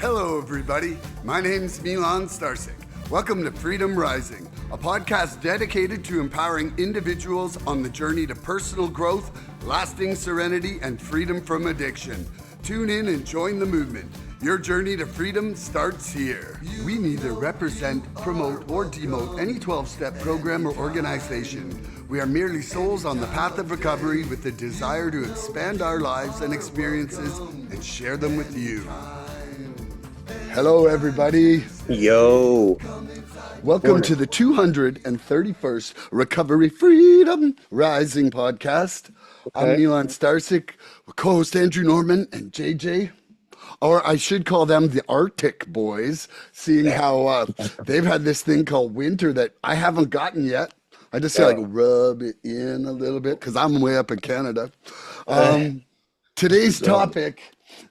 Hello, everybody. My name's Milan Starcic. Welcome to Freedom Rising, a podcast dedicated to empowering individuals on the journey to personal growth, lasting serenity, and freedom from addiction. Tune in and join the movement. Your journey to freedom starts here. We neither represent, promote, or demote any 12-step program or organization. We are merely souls on the path of recovery with the desire to expand our lives and experiences and share them with you. Hello, everybody. Yo. Welcome to the 231st Recovery Freedom Rising podcast. I'm Milan Starcic, co-host Andrew Normand and J.J. Or I should call them the Arctic Boys, seeing how they've had this thing called winter that I haven't gotten yet. I just rub it in a little bit because I'm way up in Canada. Today's topic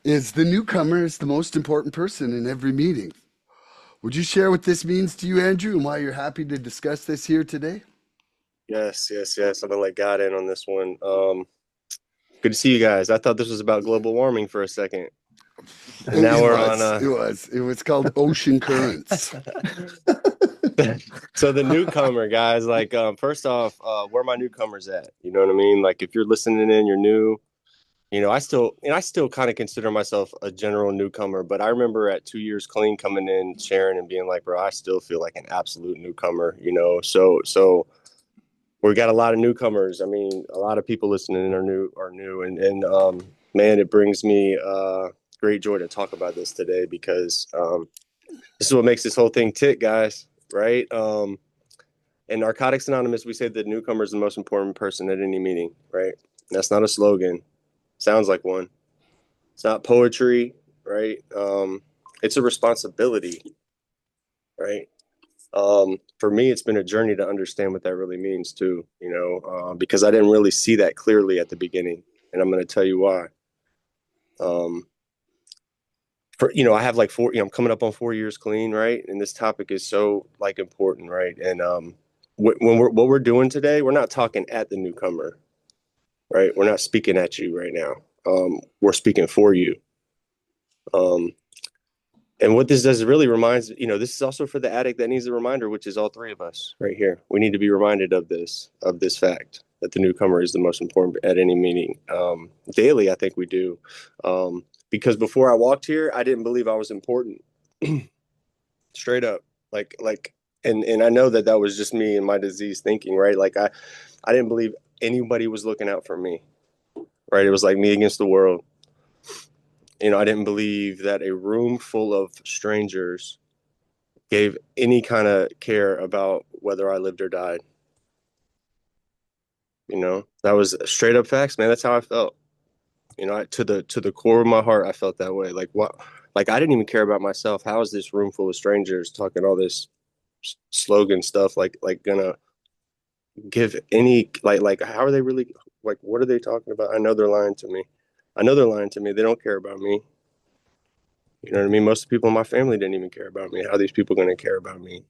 is the newcomer is the most important person in every meeting. Would you share what this means to you, Andrew, and why you're happy to discuss this here today? Yes. I'm gonna let God in on this one. Good to see you guys. I thought this was about global warming for a second. And now It was called ocean currents. So the newcomer, guys, like first off, where my newcomers at? You know what I mean? Like if you're listening in, you're new. I still kind of consider myself a general newcomer, but I remember at 2 years clean coming in, sharing and being like, bro, I still feel like an absolute newcomer, So we got a lot of newcomers. I mean, a lot of people listening are new. And man, it brings me great joy to talk about this today because this is what makes this whole thing tick, guys, right? In Narcotics Anonymous, we say the newcomer is the most important person at any meeting, right? That's not a slogan. Sounds like one. It's not poetry, right? It's a responsibility, right? For me, it's been a journey to understand what that really means too, because I didn't really see that clearly at the beginning, and I'm going to tell you why. I have like I'm coming up on 4 years clean, right? And this topic is so like important, right? And what we're doing today, we're not talking at the newcomer, right? We're not speaking at you right now. We're speaking for you. And what this does, it really reminds, this is also for the addict that needs a reminder, which is all three of us right here. We need to be reminded of this fact that the newcomer is the most important at any meeting. Daily, I think we do. Because before I walked here, I didn't believe I was important. Straight up. And I know that was just me and my disease thinking, right? Like I didn't believe anybody was looking out for me, right? It was like me against the world. I didn't believe that a room full of strangers gave any kind of care about whether I lived or died. That was straight up facts, man. That's how I felt. To the core of my heart, I felt that way. Like what? Like I didn't even care about myself. How is this room full of strangers talking all this slogan stuff? Like gonna give any like how are they really, like what are they talking about? I know they're lying to me. They don't care about me. You know what I mean? Most of the people in my family didn't even care about me. How are these people going to care about me?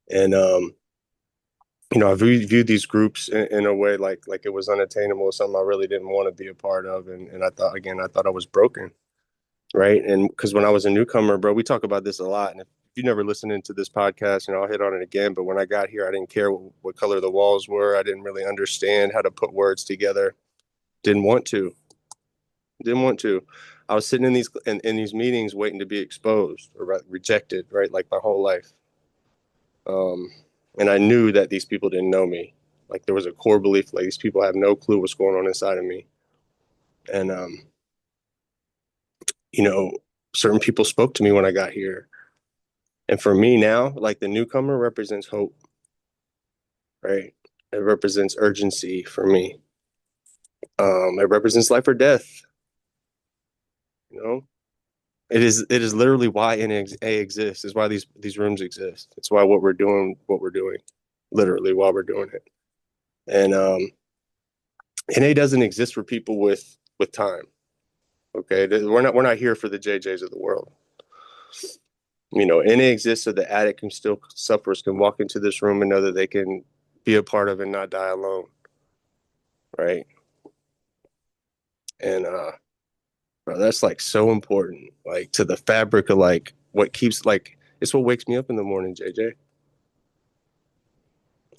And I viewed these groups in a way like it was unattainable, something I really didn't want to be a part of. And I thought I was broken, right? And because when I was a newcomer, bro, we talk about this a lot. And if you never listened into this podcast, I'll hit on it again. But when I got here, I didn't care what color the walls were. I didn't really understand how to put words together. Didn't want to. I was sitting in these meetings waiting to be exposed or rejected, right? Like my whole life. And I knew that these people didn't know me. Like there was a core belief, like these people have no clue what's going on inside of me. And, certain people spoke to me when I got here. And for me now, like the newcomer represents hope, right? It represents urgency for me. It represents life or death. It is literally why NA exists. It's why these rooms exist. It's why what we're doing, literally while we're doing it. And NA doesn't exist for people with time. Okay, we're not here for the JJs of the world. NA exists so the addict who still suffers can walk into this room and know that they can be a part of and not die alone. Right. And bro, that's like so important, like to the fabric of like what keeps like it's what wakes me up in the morning, JJ.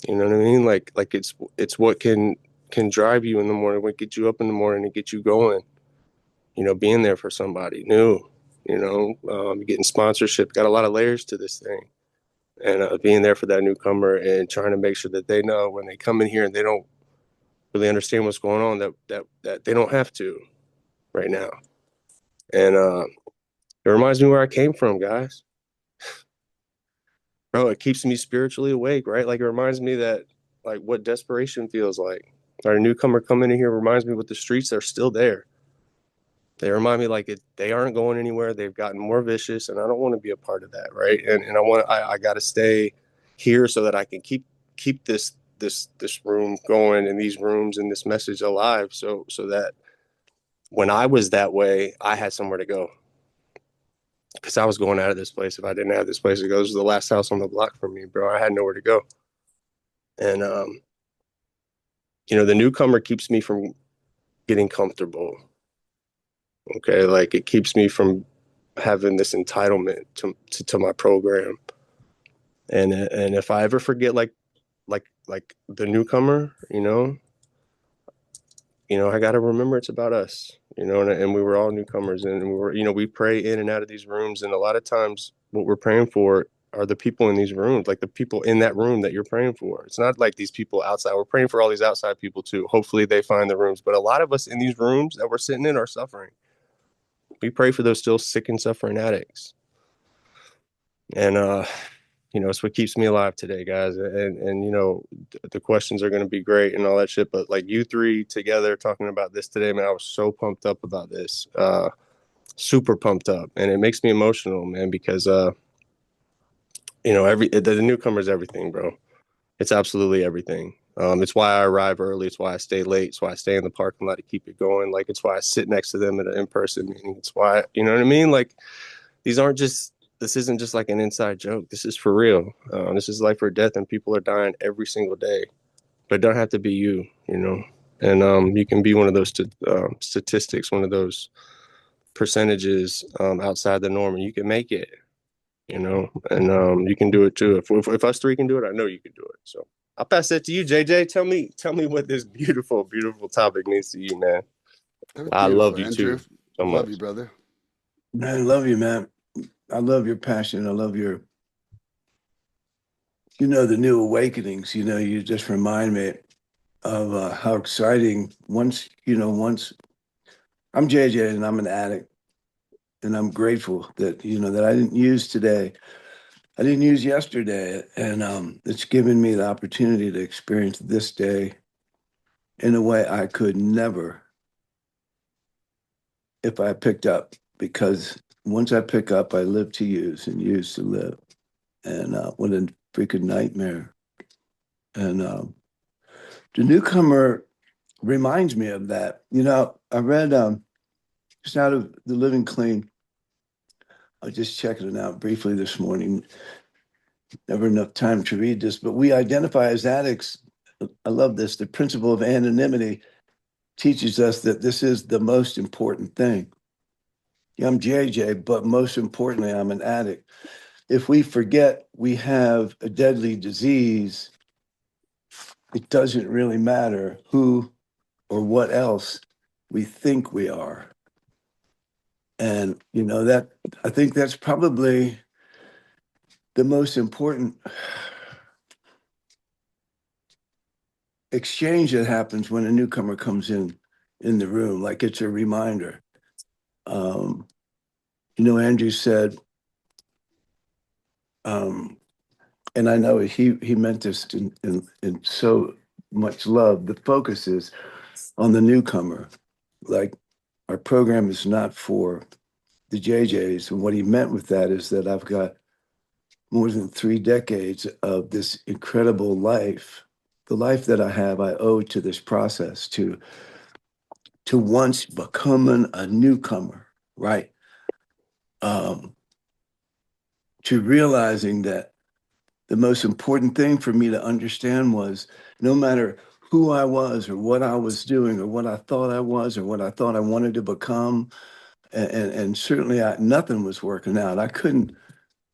You know what I mean? Like it's what can drive you in the morning, what get you up in the morning and get you going. You know, being there for somebody new. You know, getting sponsorship, got a lot of layers to this thing, and being there for that newcomer and trying to make sure that they know when they come in here and they don't really understand what's going on that they don't have to right now. And it reminds me where I came from, guys. Bro, it keeps me spiritually awake, right? Like it reminds me that like what desperation feels like. Our newcomer coming in here reminds me what the streets are still there. They remind me like they aren't going anywhere. They've gotten more vicious, and I don't want to be a part of that, right? And I got to stay here so that I can keep this room going and these rooms and this message alive, so that when I was that way, I had somewhere to go because I was going out of this place if I didn't have this place to go. This was the last house on the block for me, bro. I had nowhere to go, and you know, the newcomer keeps me from getting comfortable. Okay, like it keeps me from having this entitlement to my program. And if I ever forget like the newcomer, I got to remember it's about us, and we were all newcomers, and we were, we pray in and out of these rooms, and a lot of times what we're praying for are the people in these rooms, like the people in that room that you're praying for. It's not like these people outside. We're praying for all these outside people too. Hopefully they find the rooms, but a lot of us in these rooms that we're sitting in are suffering. We pray for those still sick and suffering addicts. And it's what keeps me alive today, guys. And the questions are going to be great and all that shit, but like you three together talking about this today, man, I was so pumped up about this. Super pumped up, and it makes me emotional, man, because the newcomer is everything, bro. It's absolutely everything. It's why I arrive early. It's why I stay late. It's why I stay in the parking lot to keep it going. Like, it's why I sit next to them at an in-person meeting. It's why, you know what I mean? Like, this isn't just like an inside joke. This is for real. This is life or death, and people are dying every single day. But it don't have to be you. And you can be one of those statistics, one of those percentages outside the norm, and you can make it. And you can do it too. If us three can do it, I know you can do it. So I'll pass that to you, JJ. Tell me what this beautiful, beautiful topic means to you, man. That was I love beautiful, you too Andrew. so Love much. you, brother. Man, I love you, man. I love your passion. I love the new awakenings. You just remind me of how exciting once I'm JJ and I'm an addict, and I'm grateful that I didn't use today. I didn't use yesterday, and it's given me the opportunity to experience this day in a way I could never if I picked up, because once I pick up, I live to use and use to live. And what a freaking nightmare. And the newcomer reminds me of that. I read just out of The Living Clean. I was just checking it out briefly this morning. Never enough time to read this, but we identify as addicts. I love this. The principle of anonymity teaches us that this is the most important thing. Yeah, I'm JJ, but most importantly, I'm an addict. If we forget we have a deadly disease, it doesn't really matter who or what else we think we are. And that I think that's probably the most important exchange that happens when a newcomer comes in the room. Like, it's a reminder. um Andrew said, and I know he meant this in so much love, the focus is on the newcomer. Like, our program is not for the JJs. And what he meant with that is that I've got more than 3 decades of this incredible life. The life that I have, I owe to this process, to once becoming a newcomer, right? To realizing that the most important thing for me to understand was, no matter who I was or what I was doing or what I thought I was or what I thought I wanted to become, and certainly nothing was working out. I couldn't,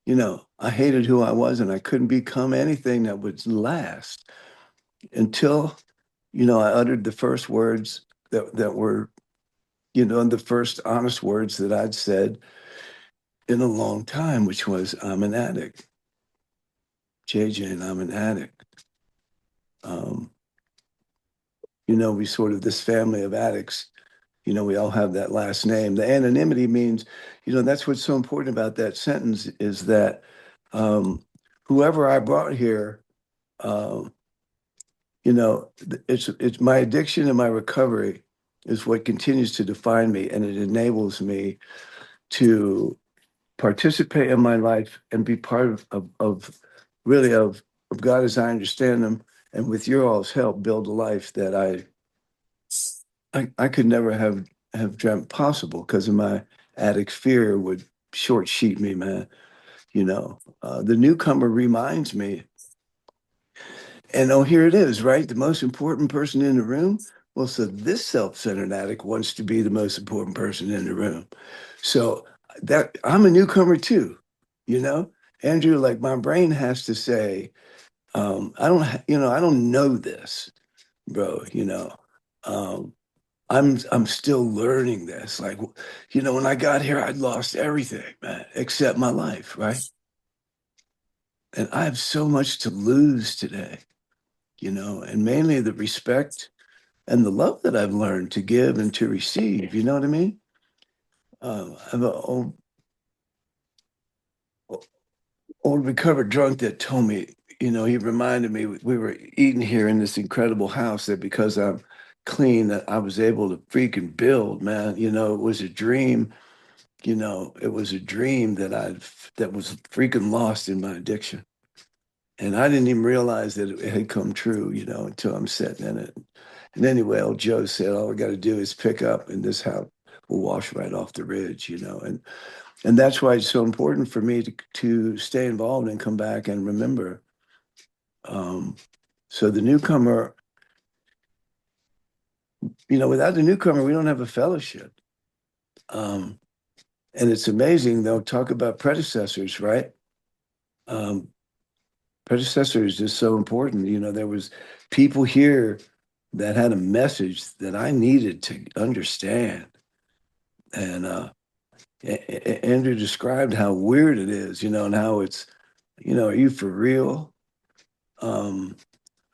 I hated who I was, and I couldn't become anything that would last until, I uttered the first words that were, the first honest words that I'd said in a long time, which was, I'm an addict. JJ, and I'm an addict. Um, we sort of, this family of addicts, we all have that last name. The anonymity means, that's what's so important about that sentence is that whoever I brought here, um, it's my addiction and my recovery is what continues to define me, and it enables me to participate in my life and be part of really of God as I understand them, and with your all's help, build a life that I could never have dreamt possible because of my addict fear would short sheet me, man. The newcomer reminds me, and oh, here it is, right? The most important person in the room. Well, so this self-centered addict wants to be the most important person in the room. So that I'm a newcomer too, you know? Andrew, like my brain has to say, I don't know this, bro, Um, I'm still learning this. Like, when I got here, I'd lost everything, man, except my life, right? And I have so much to lose today, and mainly the respect and the love that I've learned to give and to receive. You know what I mean? I have an old recovered drunk that told me, he reminded me we were eating here in this incredible house that because I'm clean, that I was able to freaking build, man. It was a dream. It was a dream that was freaking lost in my addiction. And I didn't even realize that it had come true, until I'm sitting in it. And anyway, old Joe said, all we got to do is pick up and this house will wash right off the ridge, and that's why it's so important for me to stay involved and come back and remember. Um, so the newcomer, without the newcomer, we don't have a fellowship. Um, and it's amazing, they'll talk about predecessors, right? Um, predecessor is just so important. There was people here that had a message that I needed to understand. And Andrew described how weird it is, and how it's, are you for real? Um,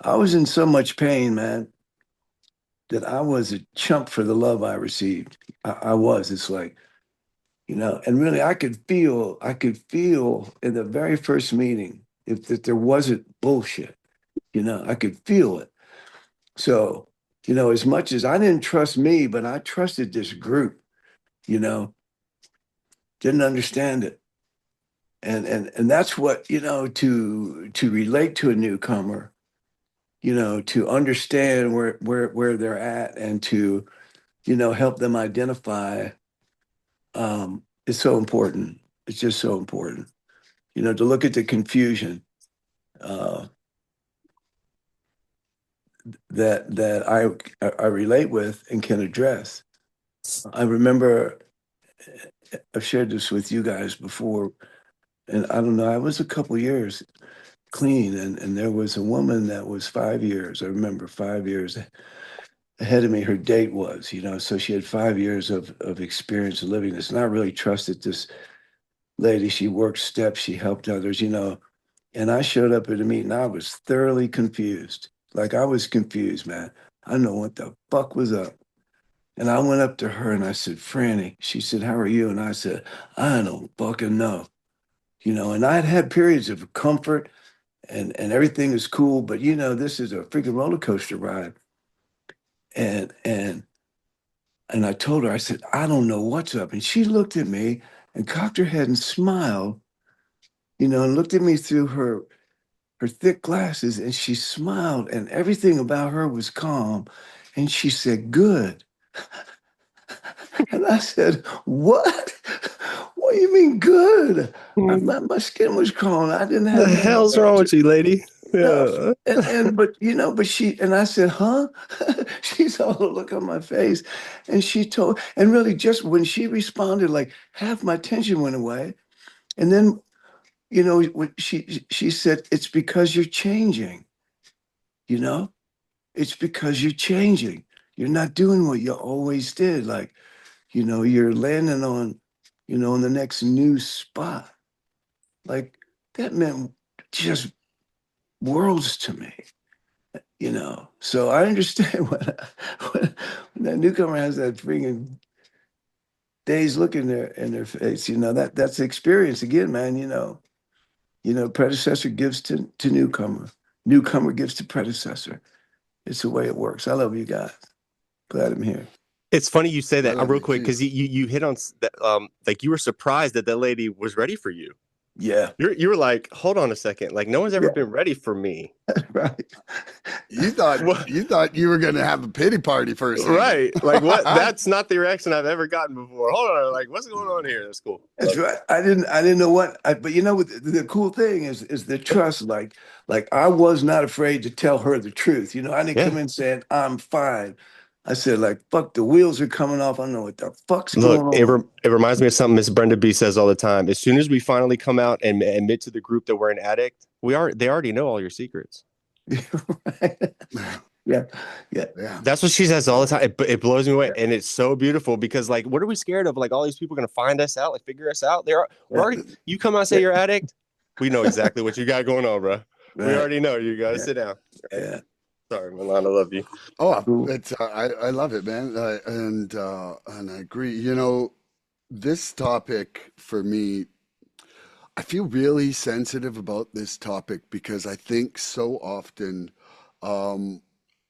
I was in so much pain, man, that I was a chump for the love I received. I was. It's like, and really I could feel in the very first meeting if there wasn't bullshit, I could feel it. So, as much as I didn't trust me, but I trusted this group, you know, didn't understand it. And that's what, to relate to a newcomer, to understand where they're at and to, help them identify, is so important. It's just so important, to look at the confusion uh, that I relate with and can address. I remember I've shared this with you guys before, and I don't know, I was a couple years clean, and there was a woman that was 5 years. I remember 5 years ahead of me. Her date was, so she had 5 years of experience of living this, and I really trusted this lady. She worked steps, she helped others, and I showed up at a meeting. I was thoroughly confused. Like I was confused, man. I don't know what the fuck was up. And I went up to her and I said, Franny. She said, how are you? And I said, I don't fucking know. And I'd had periods of comfort and everything is cool, but this is a freaking roller coaster ride. And I told her, I said, I don't know what's up. And she looked at me and cocked her head and smiled, and looked at me through her thick glasses, and she smiled, and everything about her was calm. And she said, good. And I said, what? What do you mean good? My skin was crawling. I didn't The have any hell's wrong with you, lady? no. Yeah. But but she, and I said, huh? she saw the look on my face, and and really just when she responded, like half my tension went away. And then, when she said, "It's because you're changing, you know? It's because you're changing. You're not doing what you always did. Like, you're landing on the next new spot." Like that meant just worlds to me. So I understand when that newcomer has that freaking dazed look in their face. That's the experience again, man. Predecessor gives to newcomer gives to predecessor. It's the way it works. I love you guys. Glad I'm here. It's funny you say I that love real you quick, too. because you hit on that, like you were surprised that lady was ready for you. Yeah, You were like, hold on a second, like no one's ever yeah, been ready for me. right. You thought What? you thought you were gonna have a pity party for a second. Right? Like what? That's not the reaction I've ever gotten before. Hold on, like what's going on here? That's cool. That's right. I didn't know but the cool thing is the trust. Like I was not afraid to tell her the truth. I didn't come Yeah. in saying I'm fine. I said like, fuck, the wheels are coming off. I don't know what the fuck's Look, going on. it reminds me of something Miss Brenda B says all the time. As soon as we finally come out and admit to the group that we're an addict, they already know all your secrets. Right? Yeah, yeah. Yeah. That's what she says all the time. It blows me away, Yeah, and it's so beautiful because, like, what are we scared of? Like, all these people are gonna find us out, like, figure us out. We're yeah, already. You come out and say yeah. you're addict, we know exactly what you got going on, bro. We Right. already know. You guys Yeah, sit down. Right? yeah. Sorry, Milan, I love you. Oh, Cool. it's I love it, man, and I agree. This topic for me, I feel really sensitive about this topic because I think so often um,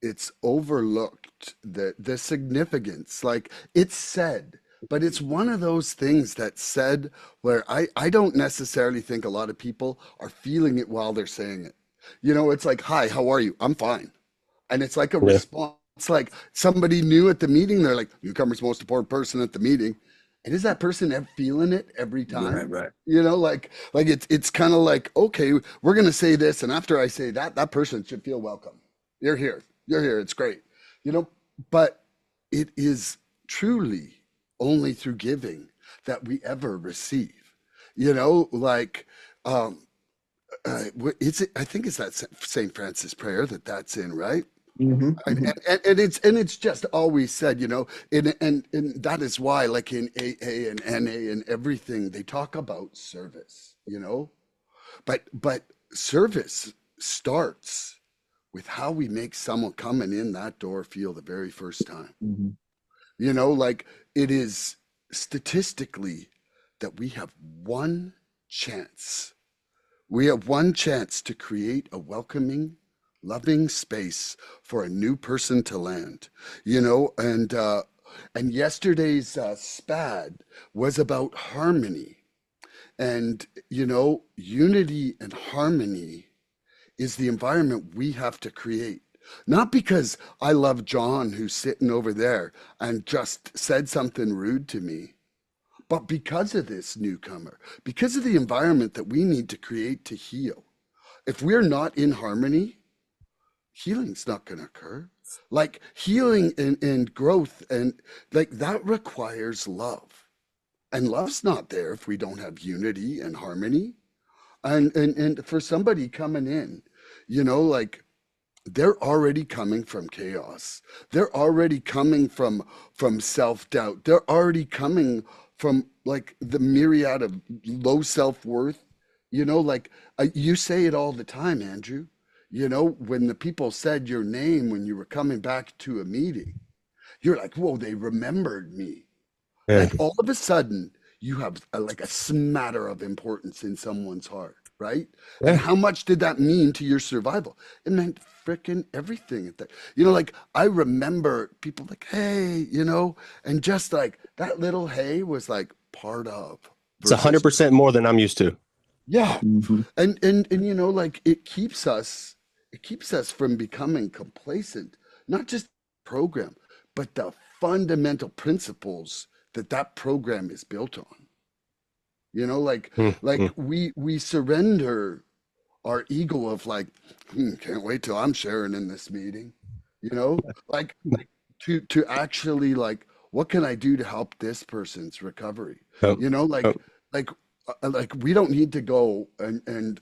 it's overlooked the significance. Like it's said, but it's one of those things that's said where I don't necessarily think a lot of people are feeling it while they're saying it. It's like, "Hi, how are you? I'm fine." And it's like a Yeah, response. It's like somebody new at the meeting. They're like, "Newcomer's most important person at the meeting." And is that person ever feeling it every Right, time? right. Like it's kind of like, okay, we're gonna say this, and after I say that, that person should feel welcome. You're here. You're here. It's great. You know, but it is truly only through giving that we ever receive. Like um it's I think it's that St. Francis prayer that's in, right? Hmm, hmm. And it's just always said, and that is why, like in AA and NA and everything, they talk about service. But service starts with how we make someone coming in that door feel the very first time. Hmm. Like it is statistically that chance we have one chance to create a welcoming, loving space for a new person to land, and yesterday's SPAD was about harmony. And, unity and harmony is the environment we have to create. Not because I love John, who's sitting over there and just said something rude to me, but because of this newcomer, because of the environment that we need to create to heal. If we're not in harmony, healing's not going to occur. Like healing and growth, and like that requires love. And love's not there if we don't have unity and harmony. And for somebody coming in, like they're already coming from chaos. They're already coming from self-doubt. They're already coming from like the myriad of low self-worth. Like you say it all the time, Andrew. When the people said your name when you were coming back to a meeting, you're like, whoa, they remembered me. yeah, Like all of a sudden, you have like a smatter of importance in someone's heart, right? And yeah. how much did that mean to your survival? It meant freaking everything. Like I remember people like, hey, and just like that little hey was like part of It's versus 100% more than I'm used to. yeah. Hmm. And like it keeps us from becoming complacent, not just program, but the fundamental principles that program is built on. Like Mm-hmm. we surrender our ego of like, can't wait till I'm sharing in this meeting. Like to actually like, what can I do to help this person's recovery? Yep. You know, Yep. like like we don't need to go and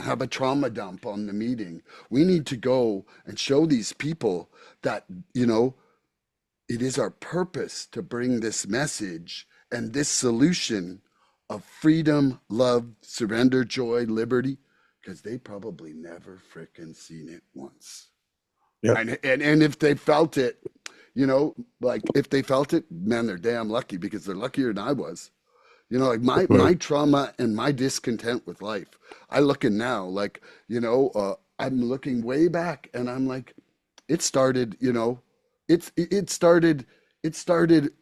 have a trauma dump on the meeting. We need to go and show these people that, you know, it is our purpose to bring this message and this solution of freedom, love, surrender, joy, liberty, because they probably never frickin' seen it once. Yep. And if they felt it, you know, like if they felt it, man, they're damn lucky because they're luckier than I was. You know, like my trauma and my discontent with life. I look in now, like, you know, I'm looking way back and I'm like, it started, you know, it started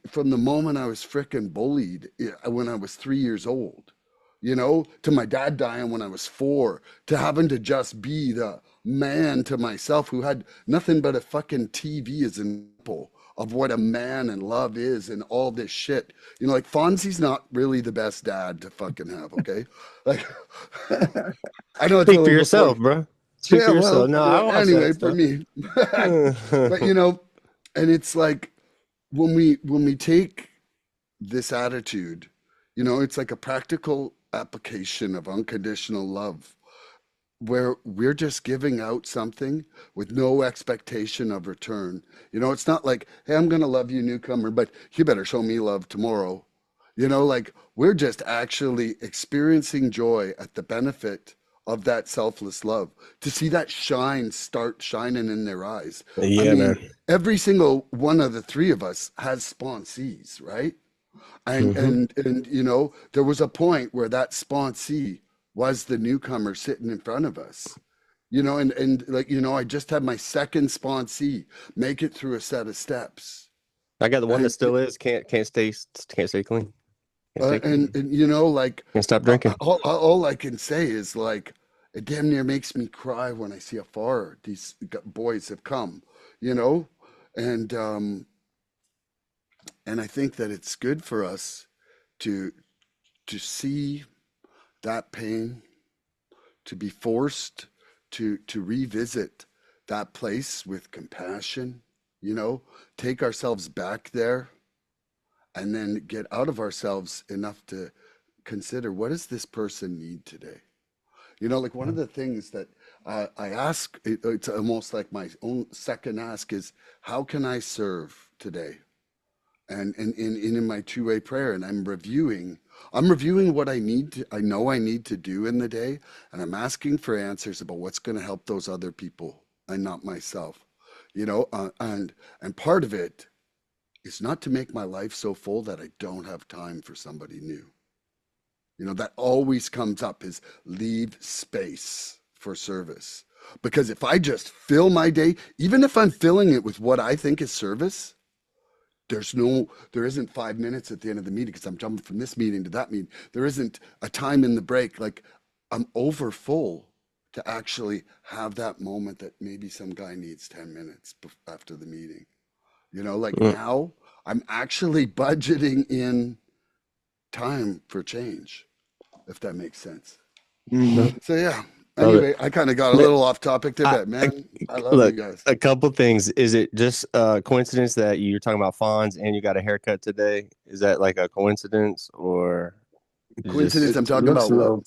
from the moment I was frickin' bullied when I was 3 years old, you know, to my dad dying when I was four, to having to just be the man to myself who had nothing but a fucking TV as an example of what a man and love is and all this shit. You know, like Fonzie's not really the best dad to fucking have, okay? Like, I know it's a Speak for little before. yourself, bro. Speak Yeah, for well, yourself. No, I watch anyway, that for stuff. me. But you know, and it's like when we take this attitude, you know, it's like a practical application of unconditional love where we're just giving out something with no expectation of return. You know, it's not like, hey, I'm going to love you, newcomer, but you better show me love tomorrow. You know, like we're just actually experiencing joy at the benefit of that selfless love, to see that shine start shining in their eyes. I Yeah, man. mean, every single one of the three of us has sponsees, right? Hmm. And you know, there was a point where that sponsee was the newcomer sitting in front of us. You know, and like, you know, I just had my second sponsee make it through a set of steps. I got the one that And still is can't stay clean. Can't stay clean. and you know, like Can't stop drinking. all I can say is like it damn near makes me cry when I see how far these boys have come, you know? And and I think that it's good for us to see that pain, to be forced to revisit that place with compassion, you know, take ourselves back there and then get out of ourselves enough to consider, what does this person need today? You know, like one of the things that I ask, it's almost like my own second ask is, how can I serve today? And in my two-way prayer, and I'm reviewing what I know I need to do in the day, and I'm asking for answers about what's going to help those other people and not myself. You know, and part of it is not to make my life so full that I don't have time for somebody new. You know, that always comes up is leave space for service. Because if I just fill my day, even if I'm filling it with what I think is service, there isn't 5 minutes at the end of the meeting because I'm jumping from this meeting to that meeting. There isn't a time in the break. Like I'm over full to actually have that moment that maybe some guy needs 10 minutes after the meeting. You know, like Mm. now I'm actually budgeting in time for change, if that makes sense. No, So yeah. love it. Anyway, I kind of got a Man, little off topic there, I, but I man, I love you look, guys. a couple things. Is it just a coincidence that you're talking about Fonz and you got a haircut today? Is that like a coincidence or Coincidence, just I'm It talking looks about a what? little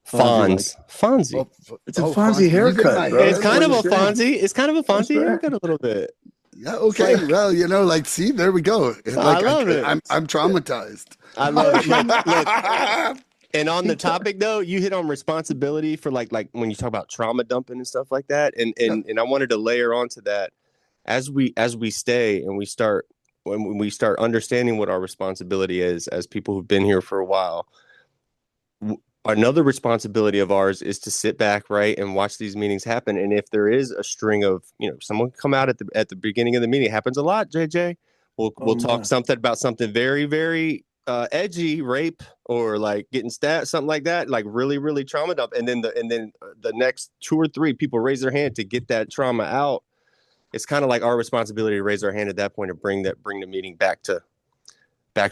Fonzie like. Fonzie? Oh, It's a Fonzie Fonzie. You did my haircut, bro. It's hair? That's kind what of I'm a Holy saying. crap. Fonzie. It's kind of a That's Fonzie right. haircut a little bit. Yeah, It's okay. like Well, you know, like, see, there we go. I Like, love it. I'm traumatized. I love it. Look. And on the topic though, you hit on responsibility for like when you talk about trauma dumping and stuff like that, and Yeah. and I wanted to layer onto that as we stay and we start when we start understanding what our responsibility is as people who've been here for a while. Another responsibility of ours is to sit back, right, and watch these meetings happen. And if there is a string of, someone come out at the beginning of the meeting, it happens a lot, JJ. We'll Oh talk yeah. something about something very, very edgy, rape or like getting stabbed, something like that, like really, really trauma dump. And then the next two or three people raise their hand to get that trauma out. It's kind of like our responsibility to raise our hand at that point and bring the meeting back to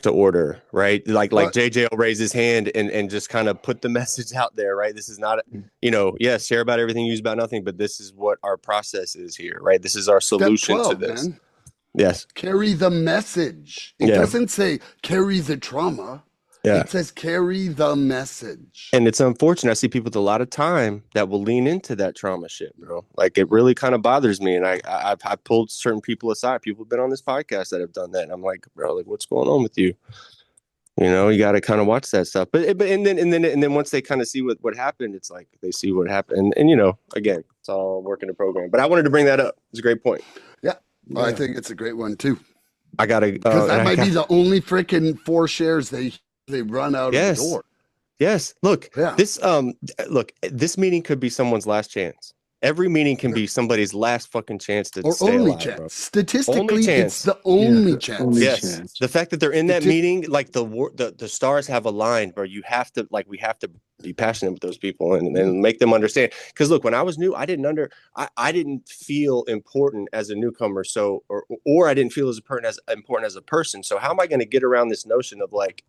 order, right? Like Well, JJ will raise his hand and just kind of put the message out there, right? This is not, yes, share about everything, use about nothing, but this is what our process is here, right? This is our step solution to 12, this. man. Yes. Carry the message. It Yeah. doesn't say carry the trauma. Yeah. It says carry the message. And it's unfortunate. I see people with a lot of time that will lean into that trauma shit, bro. Like it really kind of bothers me. And I've pulled certain people aside. People have been on this podcast that have done that. And I'm like, bro, like what's going on with you? You know, you got to kind of watch that stuff. But and then once they kind of see what happened, it's like they see what happened. And you know, again, it's all work in the program. But I wanted to bring that up. It's a great point. Yeah, I think it's a great one too. I gotta because that might be the only freaking 4 shares they run out of the door. Yes. Look, Yeah. This meeting could be someone's last chance. Every meeting can be somebody's last fucking chance to stay only alive, chance. bro. Statistically, only chance. it's the only chance. Only yes. chance. The fact that they're in that meeting, like the stars have aligned, bro. We have to be passionate with those people and make them understand. Because look, when I was new, I didn't feel important as a newcomer. So or I didn't feel as important as a person. So how am I going to get around this notion of like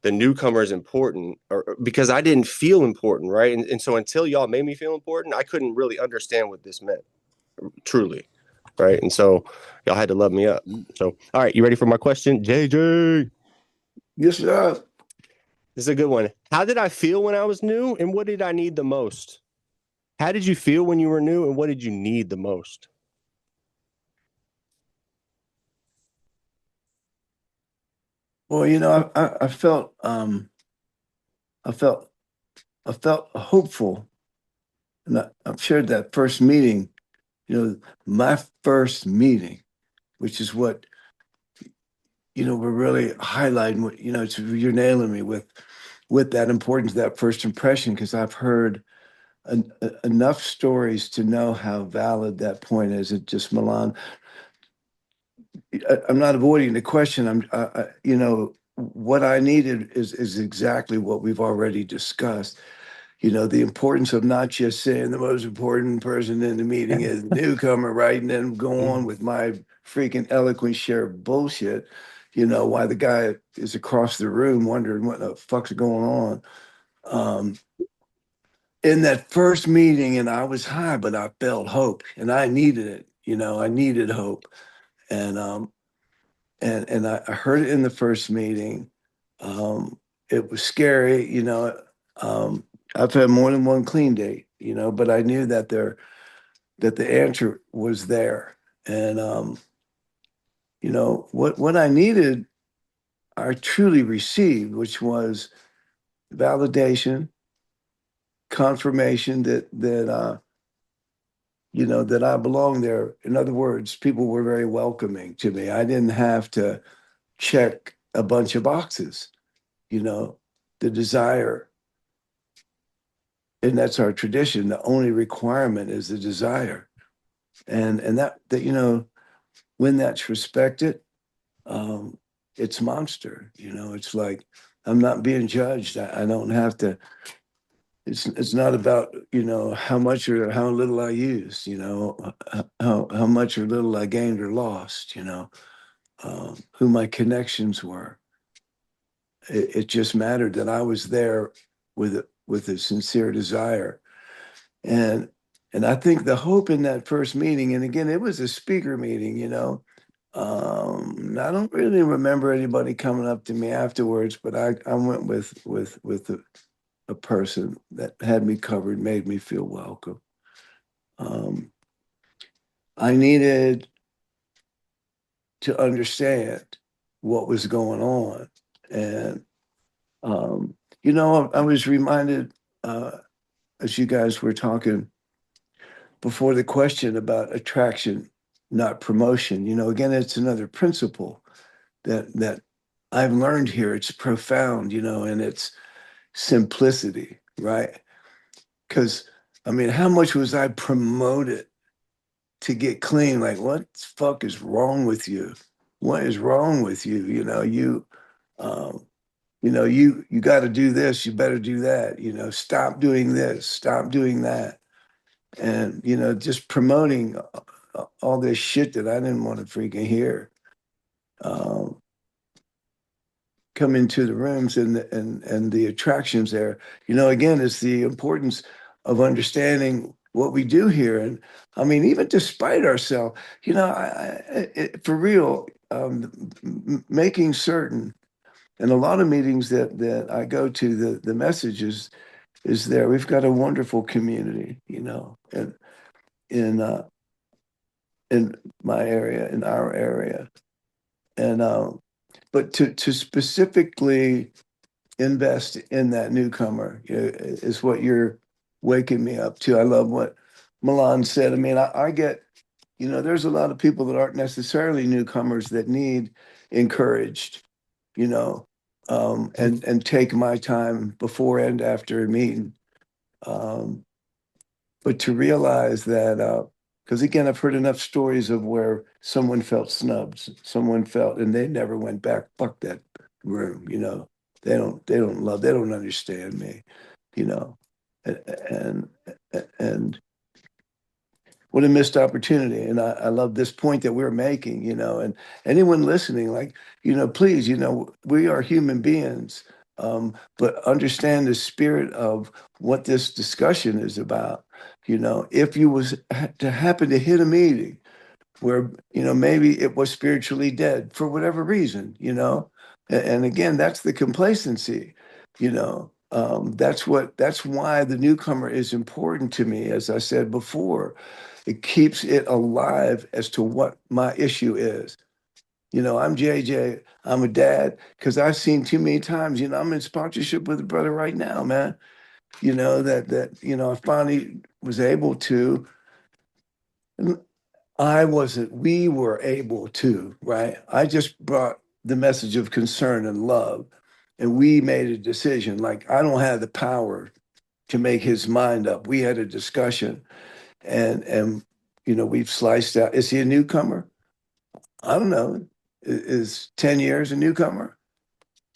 the newcomer is important, or because I didn't feel important, right? And so until y'all made me feel important, I couldn't really understand what this meant, truly, right? And so y'all had to love me up. So, all right, you ready for my question, JJ? Yes, sir. This is a good one. How did I feel when I was new, and what did I need the most? How did you feel when you were new, and what did you need the most? Well, you know, I felt hopeful, and I've shared that first meeting. You know, my first meeting, which is what we're really highlighting. What you're nailing me with that importance, that first impression, because I've heard enough stories to know how valid that point is. It just Milan. I'm not avoiding the question. What I needed is exactly what we've already discussed. You know, the importance of not just saying the most important person in the meeting is the newcomer, right? And then go on with my freaking eloquent share of bullshit, why the guy is across the room wondering what the fuck's going on. In that first meeting, and I was high, but I felt hope and I needed it. I needed hope. And I heard it in the first meeting. It was scary, I've had more than one clean date, but I knew that the answer was there. And what I needed, I truly received, which was validation, confirmation that I belong there. In other words, people were very welcoming to me. I didn't have to check a bunch of boxes, the desire. And that's our tradition. The only requirement is the desire. And that when that's respected, it's monster. It's like I'm not being judged. I don't have to. It's not about how much or how little I used. How much or little I gained or lost. Who my connections were. It just mattered that I was there with a sincere desire. And I think the hope in that first meeting, and again, it was a speaker meeting, I don't really remember anybody coming up to me afterwards, but I went with a person that had me covered, made me feel welcome. I needed to understand what was going on. And, I was reminded, as you guys were talking before the question about attraction, not promotion, again, it's another principle that I've learned here. It's profound, and it's simplicity, right? Because, I mean, how much was I promoted to get clean? Like, what the fuck is wrong with you? What is wrong with you? Um, you got to do this. You better do that. Stop doing this. Stop doing that. And just promoting all this shit that I didn't want to freaking hear. Come into the rooms and the attractions there. Again, it's the importance of understanding what we do here. And I mean, even despite ourselves, for real, making certain, and a lot of meetings that I go to, the message is there. We've got a wonderful community, and in in my area, in our area, and but to specifically invest in that newcomer, is what you're waking me up to. I love what Milan said. I mean, I get, there's a lot of people that aren't necessarily newcomers that need encouraged, you know, and take my time before and after a meeting. Um, but to realize that, because again, I've heard enough stories of where someone felt snubbed, someone felt, and they never went back. Fuck that room, they don't understand me, you know, and and what a missed opportunity. And I love this point that we're making, and anyone listening, like, please, we are human beings, but understand the spirit of what this discussion is about. If you was to happen to hit a meeting where, maybe it was spiritually dead for whatever reason, and again, that's the complacency, that's why the newcomer is important to me. As I said before, it keeps it alive as to what my issue is. I'm JJ. I'm a dad because I've seen too many times. I'm in sponsorship with a brother right now, man. I finally was able to. I wasn't, we were able to, right? I just brought the message of concern and love, and we made a decision. Like, I don't have the power to make his mind up. We had a discussion, and we've sliced out. Is he a newcomer? I don't know. Is 10 years a newcomer?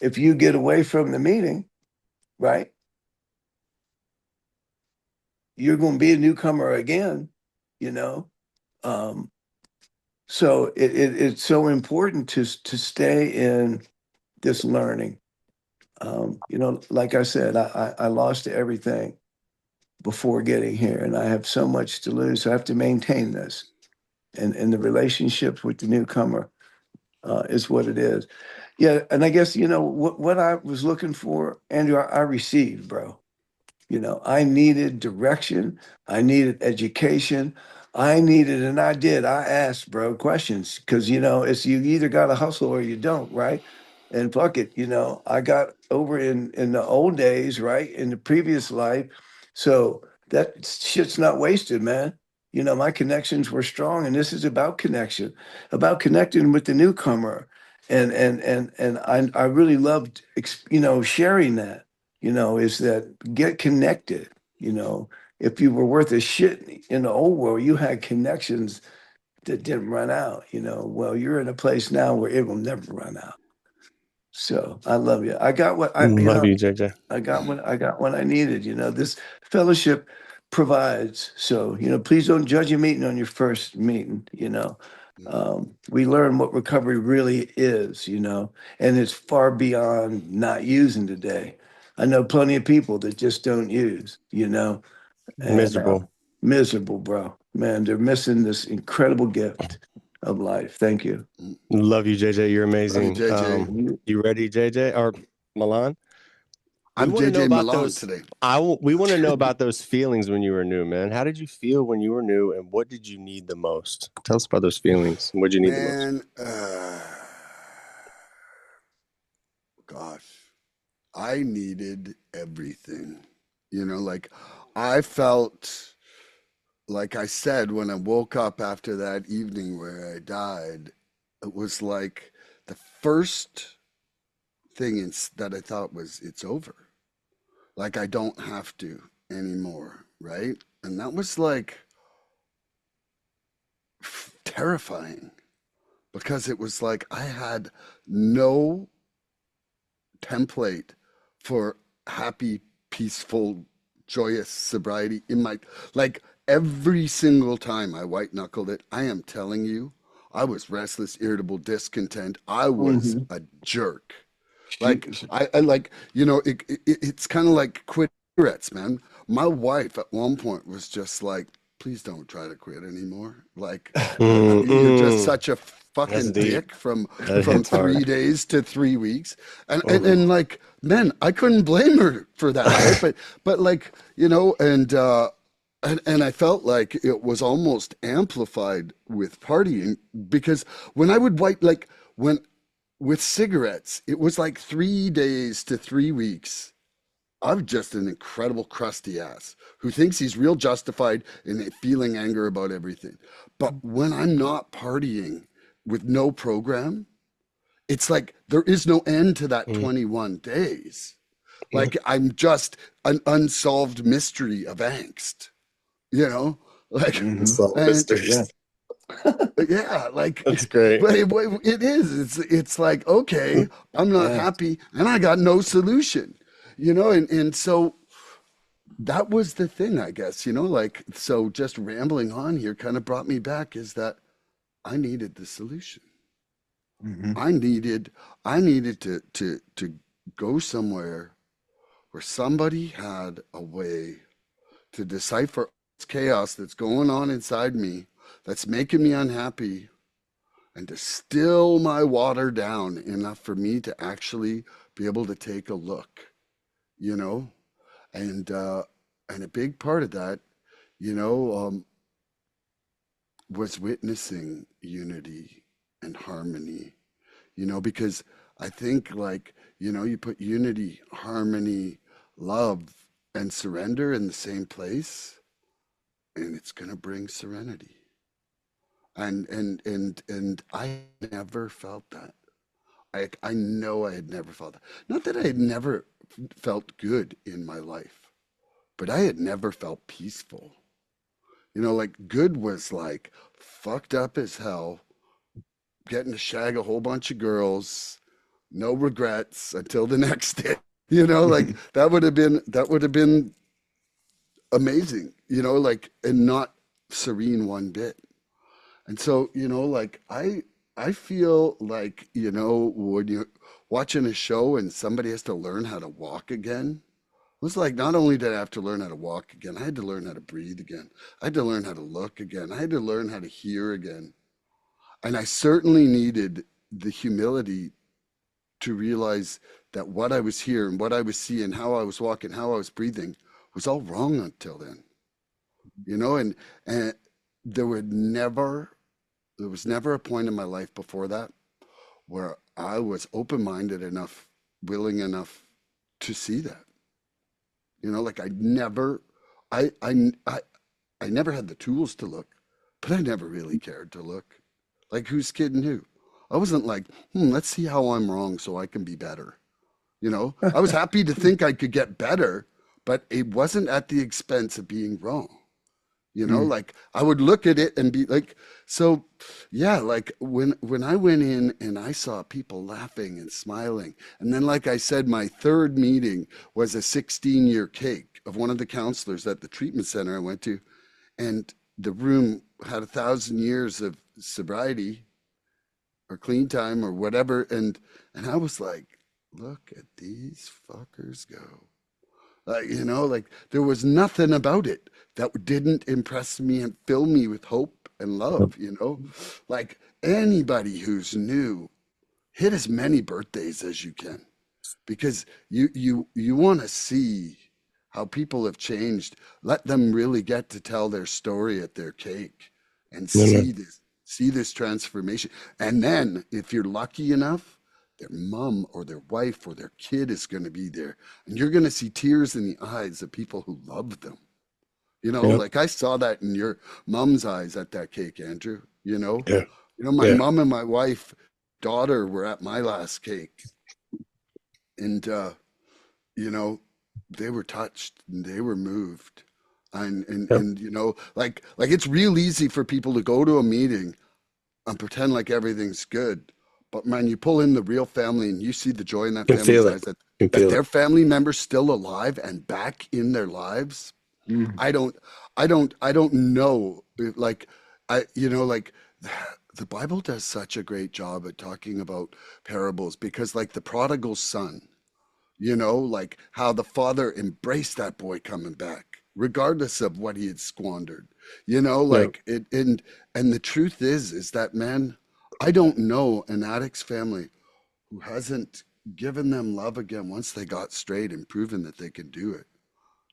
If you get away from the meeting, right, you're going to be a newcomer again, you know? Um, so it's so important to stay in this learning. Like I said, I lost everything before getting here, and I have so much to lose. So I have to maintain this, and the relationships with the newcomer is what it is. Yeah, and I guess what I was looking for, Andrew, I received, bro. I needed direction. I needed education. I needed, and I did. I asked, bro, questions because, it's you either got to hustle or you don't, right? And fuck it, I got over in the old days, right? In the previous life. So that shit's not wasted, man. My connections were strong, and this is about connection, about connecting with the newcomer. And I really loved, sharing that, is that get connected. You know, if you were worth a shit in the old world, you had connections that didn't run out. Well, you're in a place now where it will never run out. So I love you. I got what I, Love you, JJ. I got what I needed. This fellowship provides. So, please don't judge a meeting on your first meeting. We learn what recovery really is, and it's far beyond not using today. I know plenty of people that just don't use, and Miserable. miserable, bro. Man, they're missing this incredible gift of life. Thank you. Love you, JJ. You're Love you, amazing. JJ. You ready, JJ or Milan? We I'm want to know JJ about Milan those. today. We want to know about those feelings when you were new, man. How did you feel when you were new, and what did you need the most? Tell us about those feelings. What did you need the most? Man, gosh, I needed everything. Like I felt, like I said, when I woke up after that evening where I died, it was like the first thing that I thought was, it's over. Like I don't have to anymore, right? And that was like terrifying because it was like I had no template for happy, peaceful, joyous sobriety in my, like, every single time I white knuckled it. I am telling you, I was restless, irritable, discontent. I was Mhm. a jerk. Like Shoot. I like, it's kind of like quit cigarettes, man. my wife at one point was just like, please don't try to quit anymore. Like, you're just Mm-mm. such a That's fucking deep. dick from That hits 3 days to 3 weeks. And, and hard. and like, man, I couldn't blame her for that, right? But like, and I felt like it was almost amplified with partying because when I would wipe like when with cigarettes, it was like 3 days to 3 weeks. I'm just an incredible crusty ass who thinks he's real justified in feeling anger about everything. But when I'm not partying with no program, it's like there is no end to that Mm. 21 days. Yep. Like I'm just an unsolved mystery of angst, you know? Like, Hmm. Solid and Yeah. mysteries. yeah, like, That's great. but it is. It's like, okay, I'm not Yeah. happy and I got no solution, and so that was the thing, I guess, like, so just rambling on here kind of brought me back is that I needed the solution. Hmm. I needed, I needed to go somewhere where somebody had a way to decipher this chaos that's going on inside me, that's making me unhappy, and to still my water down enough for me to actually be able to take a look, you know? And, uh, and a big part of that, you know, um, was witnessing unity and harmony, because I think like, you put unity, harmony, love, and surrender in the same place, and it's going to bring serenity. And I never felt that. I know I had never felt that. Not that I had never felt good in my life, but I had never felt peaceful. Like good was like fucked up as hell, getting to shag a whole bunch of girls, no regrets until the next day. Like that would have been amazing, like, and not serene one bit. And so, like I feel like, when you're watching a show and somebody has to learn how to walk again, it was like not only did I have to learn how to walk again, I had to learn how to breathe again. I had to learn how to look again. I had to learn how to hear again. And I certainly needed the humility to realize that what I was hearing, what I was seeing, how I was walking, how I was breathing was all wrong until then. And there would never there was never a point in my life before that where I was open-minded enough, willing enough to see that. Like I, I, I, I never had the tools to look, but I never really cared to look. Like who's kidding who? I wasn't like, let's see how I'm wrong so I can be better. I was happy to think I could get better, but it wasn't at the expense of being wrong. Mm. Like I would look at it and be like, so yeah, like when I went in and I saw people laughing and smiling, and then like I said, my third meeting was a 16-year cake of one of the counselors at the treatment center I went to, and the room had 1,000 years of sobriety or clean time or whatever, and I was like, look at these fuckers go. Like there was nothing about it that didn't impress me and fill me with hope and love, like anybody who's new, hit as many birthdays as you can because you want to see how people have changed. Let them really get to tell their story at their cake and Amen. see this transformation. And then if you're lucky enough, their mom or their wife or their kid is going to be there, and you're going to see tears in the eyes of people who love them. Yep. Like I saw that in your mom's eyes at that cake, Andrew. Yeah. My Yeah. mom and my wife daughter were at my last cake, and you know, they were touched and they were moved. And and Yep. and like it's real easy for people to go to a meeting and pretend like everything's good. But man, you pull in the real family and you see the joy in that Can family's feel it. eyes that Can that feel it. their family member's still alive and back in their lives. Mm. I don't I don't know, like like the Bible does such a great job at talking about parables because like the prodigal son, like how the father embraced that boy coming back. regardless of what he had squandered. You know, Yeah. like it. And the truth is that, man, I don't know an addict's family who hasn't given them love again once they got straight and proven that they can do it.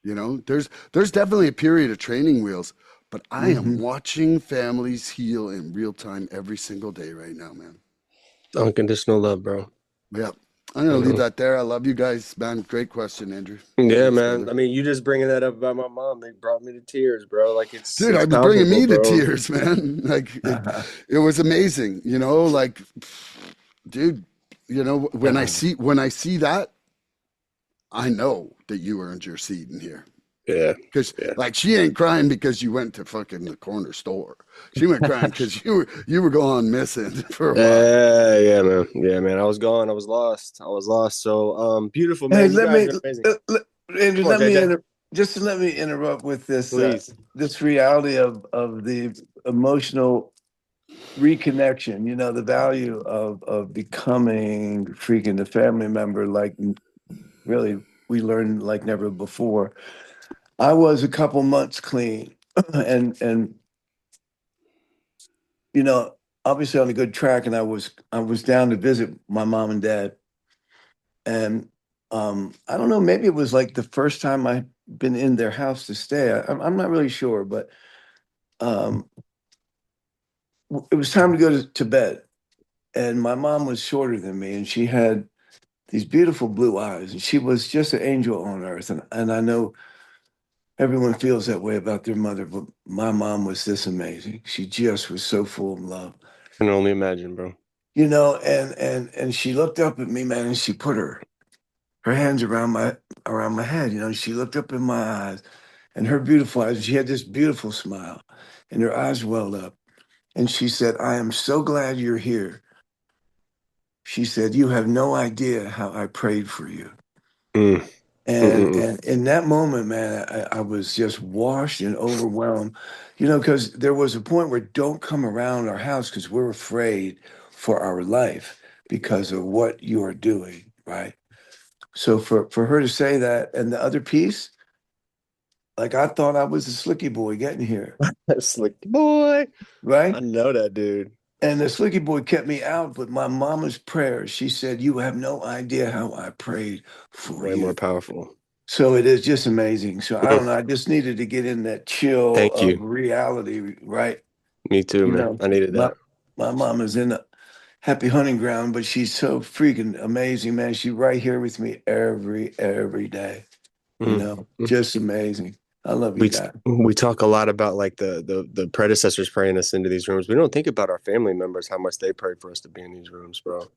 You know, there's definitely a period of training wheels, but I am Hmm. watching families heal in real time every single day right now, man. Unconditional love, bro. Yeah. I'm gonna You leave know. that there. I love you guys, man. Great question, Andrew. Yeah, Thanks, man. brother. I mean, you just bringing that up about my mom, they brought me to tears, bro. Like Dude, it's I was bringing palpable, me to bro. tears, man. Like it was amazing, you know, like dude, you know, when I see that, I know that you earned your seat in here. Yeah, Cause yeah. like she ain't crying because you went to fucking the corner store. She went crying because you were going missing for a while. Yeah, man. Yeah, man. I was gone. I was lost. I was lost. So, beautiful, Hey, man. You let guys me, are amazing. Andrew, Come on, JJ. just let me interrupt with this, Please. this reality of the emotional reconnection, you know, the value of becoming freaking the family member, like really we learned like never before. I was a couple months clean and you know, obviously on a good track, and I was down to visit my mom and dad. And I don't know, maybe it was like the first time I've been in their house to stay. I'm not really sure, but um it was time to go to bed. And my mom was shorter than me, and she had these beautiful blue eyes, and she was just an angel on earth. And I know everyone feels that way about their mother, but my mom was this amazing. She just was so full of love, I can only imagine, bro. you know. And she looked up at me, man, and she put her hands around my head, you know. She looked up in my eyes, and her beautiful eyes. She had this beautiful smile, and her eyes welled up, and she said, "I am so glad you're here." She said, "You have no idea how I prayed for you." Mm. Mm-mm-mm. And in that moment, man, I was just washed and overwhelmed, you know, because there was a point where don't come around our house because we're afraid for our life because of what you are doing, right? So for her to say that, and the other piece, like I thought I was a slicky boy getting here, Slick boy. I right? know that dude. And the slicky boy kept me out, but my mama's prayers, she said, "You have no idea how I prayed for Way more you." powerful. So it is just amazing. So I Mm. don't know. I just needed to get in that chill Thank of you. reality, right? Me too, You man. know, I needed my that. my mom is in a happy hunting ground, but she's so freaking amazing, man. She's right here with me every day. You Mm. know, Mm. just amazing. I love you We guys. we talk a lot about like the predecessors praying us into these rooms. We don't think about our family members, how much they prayed for us to be in these rooms, bro.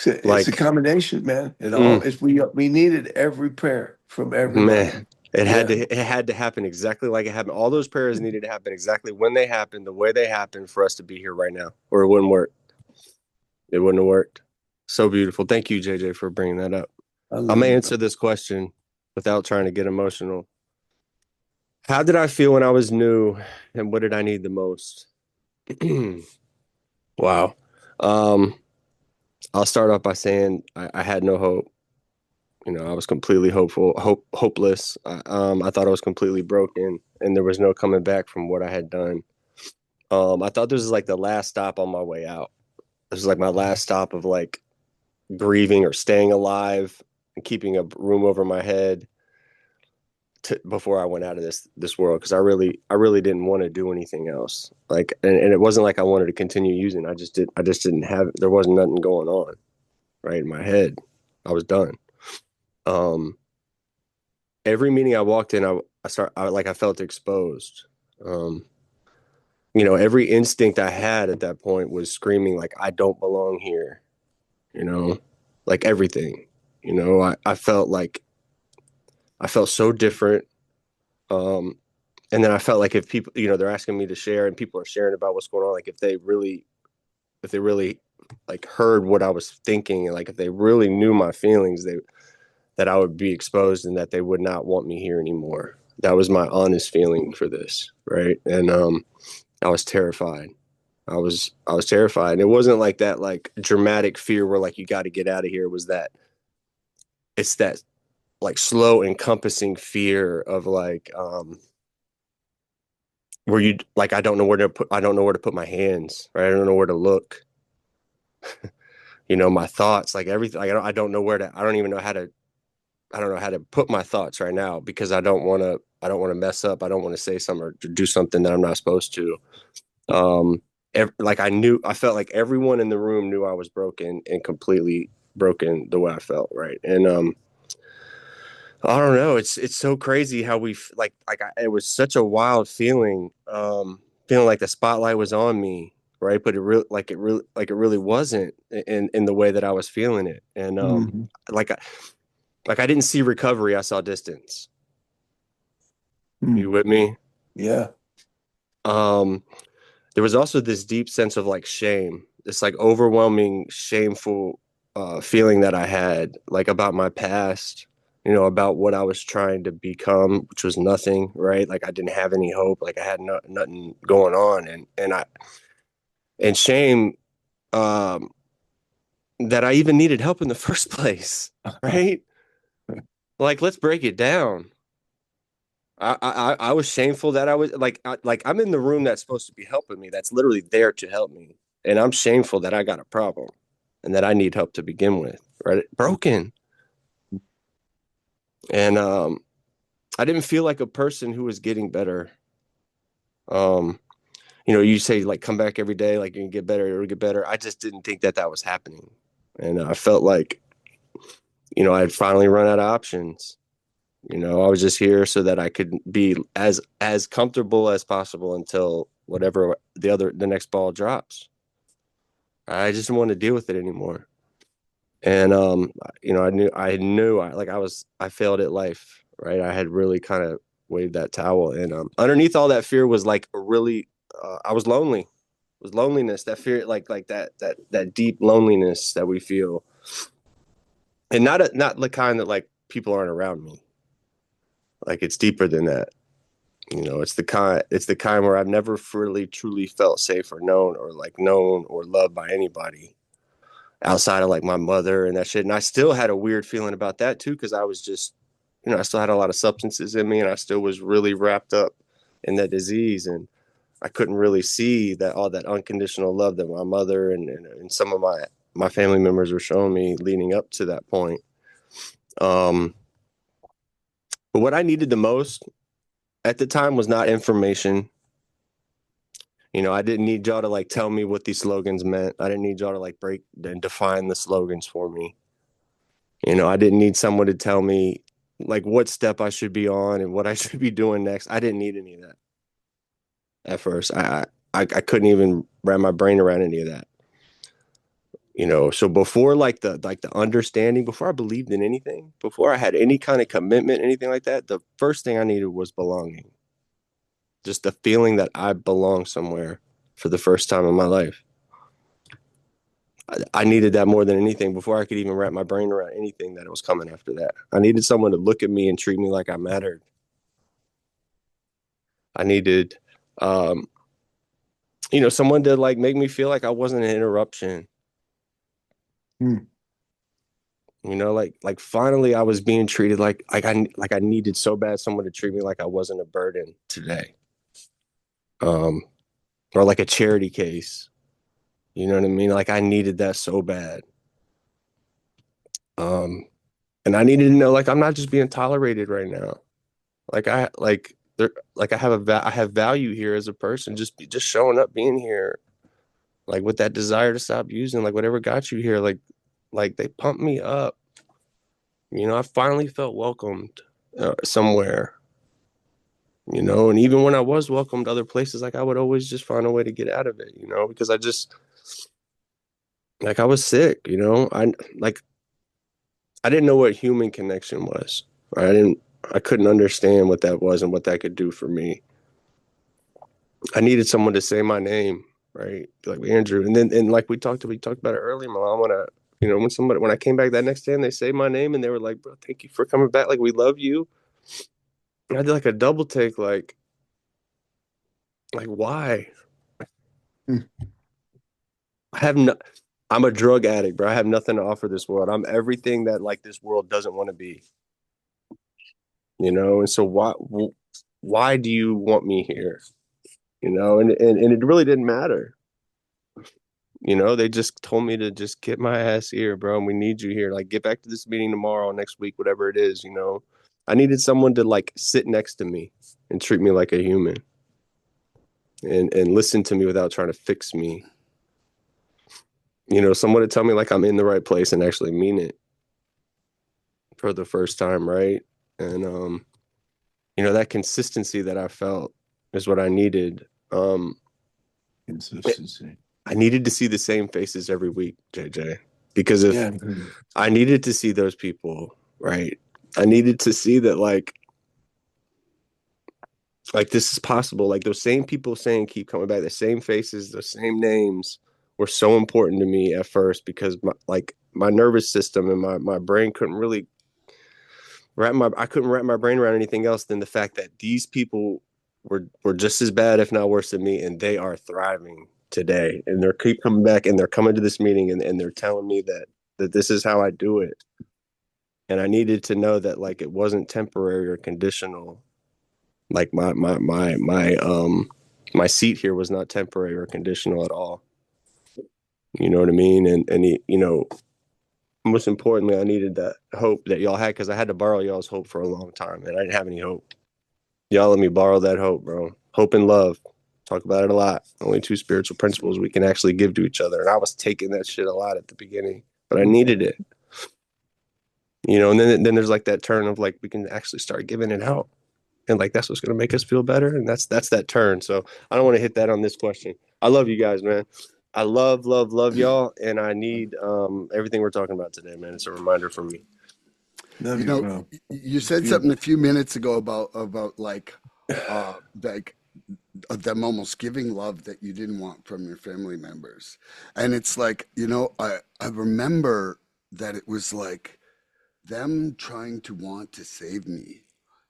It's a Like, combination, man. It all mm, is we needed every prayer from everybody. man, it had Yeah. to it had to happen exactly like it happened. All those prayers needed to happen exactly when they happened, the way they happened for us to be here right now, or it wouldn't work. It wouldn't have worked. So beautiful. Thank you, JJ, for bringing that up. I I'm love gonna you, answer bro. this question without trying to get emotional. How did I feel when I was new, and what did I need the most? Wow. Um, I'll start off by saying I had no hope. You know, I was completely hopeless. I thought I was completely broken, and there was no coming back from what I had done. I thought this was like the last stop on my way out. This was like my last stop of like grieving or staying alive and keeping a room over my head before I went out of this world, because I really didn't want to do anything else. Like, and it wasn't like I wanted to continue using. I just didn't have. There wasn't nothing going on right in my head. I was done. Um, every meeting I walked in, I felt exposed. Um, every instinct I had at that point was screaming like I don't belong here. You know, like everything. I felt so different. Um, and then I felt like if people, they're asking me to share and people are sharing about what's going on, like if they really like heard what I was thinking, and like if they really knew my feelings, that I would be exposed and that they would not want me here anymore. That was my honest feeling for this, right? And I was terrified. I was terrified. And it wasn't like that like dramatic fear where like you got to get out of here. It was that it's that like slow encompassing fear of like where you like I don't know where to put my hands, right? I don't know where to look. My thoughts, like everything, like I don't know where to, I don't even know how to, I don't know how to put my thoughts right now because I don't want to mess up. I don't want to say something or do something that I'm not supposed to. Um, like I felt like everyone in the room knew I was broken and completely broken the way I felt. Right. And, I don't know. It's so crazy how it was such a wild feeling, feeling like the spotlight was on me, right? But it really wasn't in the way that I was feeling it. And Mhm. like I I didn't see recovery. I saw distance. Mm. You with me? Yeah. Um, there was also this deep sense of like shame, this like overwhelming, shameful feeling that I had like about my past, about what I was trying to become, which was nothing, right? Like I didn't have any hope, like I had nothing going on, and shame um, that I even needed help in the first place, right? Like let's break it down. I was shameful that I was like I'm in the room that's supposed to be helping me, that's literally there to help me, and I'm shameful that I got a problem and that I need help to begin with, right? Broken, and I didn't feel like a person who was getting better. Um, you say like come back every day, like you can get better, it'll get better. I just didn't think that was happening, and I felt like I had finally run out of options. I was just here so that I could be as comfortable as possible until whatever the next ball drops. I just didn't want to deal with it anymore. And I failed at life, right? I had really kind of waved that towel, and underneath all that fear was like a really I was lonely. It was loneliness, that fear, like that deep loneliness that we feel, and not the kind that like people aren't around me. Like it's deeper than that. It's the kind where I've never really truly felt safe or known or loved by anybody outside of like my mother and that shit. And I still had a weird feeling about that too, because I was just, I still had a lot of substances in me, and I still was really wrapped up in that disease, and I couldn't really see that all that unconditional love that my mother and some of my family members were showing me leading up to that point. Um, but what I needed the most at the time was not information. I didn't need y'all to like tell me what these slogans meant. I didn't need y'all to like break and define the slogans for me. I didn't need someone to tell me like what step I should be on and what I should be doing next. I didn't need any of that at first. I couldn't even wrap my brain around any of that. So before like the understanding, before I believed in anything, before I had any kind of commitment, anything like that, the first thing I needed was belonging. Just the feeling that I belong somewhere for the first time in my life. I needed that more than anything before I could even wrap my brain around anything that was coming after that. I needed someone to look at me and treat me like I mattered. I needed, um, someone to like make me feel like I wasn't an interruption. Mm. Like finally I was being treated like I needed so bad someone to treat me like I wasn't a burden today. Um, or like a charity case. You know what I mean? Like I needed that so bad. Um, and I needed to know like I'm not just being tolerated right now. Like I like there like I have value here as a person, just showing up, being here, like with that desire to stop using, like whatever got you here, like they pumped me up. I finally felt welcomed somewhere. And even when I was welcomed other places, like I would always just find a way to get out of it, because I just like I was sick. I didn't know what human connection was. I couldn't understand what that was and what that could do for me. I needed someone to say my name, right? Like Andrew. And like we talked about it earlier, Milan, when I came back that next day and they say my name and they were like, bro, thank you for coming back. Like, we love you. And I did like a double take, like why? Mm. I have no, I'm a drug addict, bro. I have nothing to offer this world. I'm everything that like this world doesn't want to be. you know, and so why do you want me here? You know, and it really didn't matter. You know, they just told me to just get my ass here, bro. And we need you here. Like, get back to this meeting tomorrow, next week, whatever it is, you know. I needed someone to like sit next to me and treat me like a human and listen to me without trying to fix me. You know, someone to tell me like I'm in the right place and actually mean it for the first time, right? And you know, that consistency that I felt is what I needed. Consistency. I needed to see the same faces every week, JJ, because if Yeah. I needed to see those people, right? I needed to see that like this is possible. Like those same people saying keep coming back, the same faces, the same names were so important to me at first because my nervous system and my brain couldn't really I couldn't wrap my brain around anything else than the fact that these people were just as bad, if not worse than me, and they are thriving today. And they're keep coming back and they're coming to this meeting and they're telling me that this is how I do it. And I needed to know that like it wasn't temporary or conditional. Like my seat here was not temporary or conditional at all. You know what I mean? And you know, most importantly, I needed that hope that y'all had because I had to borrow y'all's hope for a long time, and I didn't have any hope. Y'all let me borrow that hope, bro. Hope and love. Talk about it a lot. Only two spiritual principles we can actually give to each other. And I was taking that shit a lot at the beginning, but I needed it. You know, and then there's like that turn of like we can actually start giving it out. And like that's what's gonna make us feel better. And that's that turn. So I don't want to hit that on this question. I love you guys, man. I love y'all. And I need everything we're talking about today, man. It's a reminder for me. Love You you, know, bro. you It's said beautiful. something a few minutes ago about like them almost giving love that you didn't want from your family members. And it's like, you know, I remember that it was like them trying to want to save me.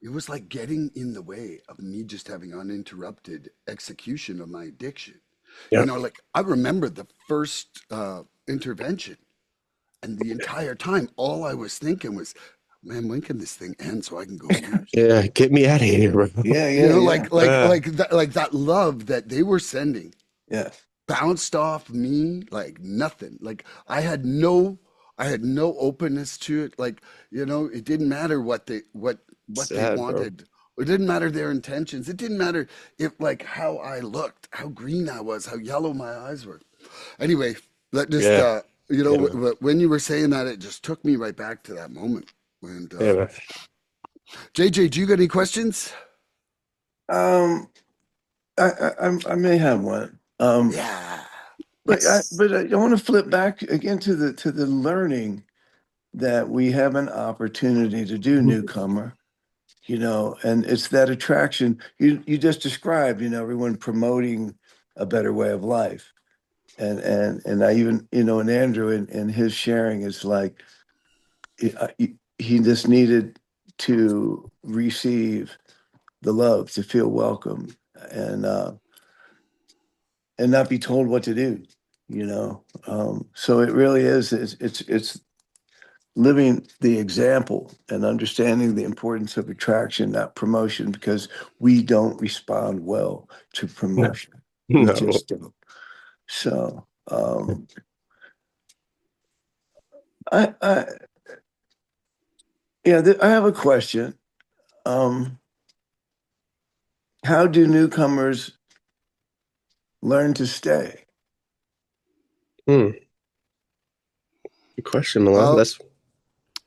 It was like getting in the way of me just having uninterrupted execution of my addiction. You Yeah. know, like I remember the first intervention, and the entire time, all I was thinking was, man, when can this thing end so I can go use? Yeah. Get me out of here, bro. Yeah, You yeah, know, yeah. like that love that they were sending Yeah. bounced off me like nothing. Like I had no openness to it. Like, you know, it didn't matter what they Sad, bro. wanted. It didn't matter their intentions. It didn't matter if like how I looked, how green I was, how yellow my eyes were. Anyway, that just Yeah. you know, Yeah, man. when you were saying that, it just took me right back to that moment. And Yeah, man. JJ, do you got any questions? Um, I may have one. Yeah. But I want to flip back again to the learning that we have an opportunity to do newcomer, you know, and it's that attraction you just described, you know, everyone promoting a better way of life. And I even, you know, and Andrew and his sharing is like he just needed to receive the love, to feel welcome, and uh, and not be told what to do, you know. So it really is. It's living the example and understanding the importance of attraction, not promotion, because we don't respond well to promotion. We No. just don't. So I yeah, I have a question. Um, how do newcomers learn to stay? Hmm. Good question, Milan. Oh, That's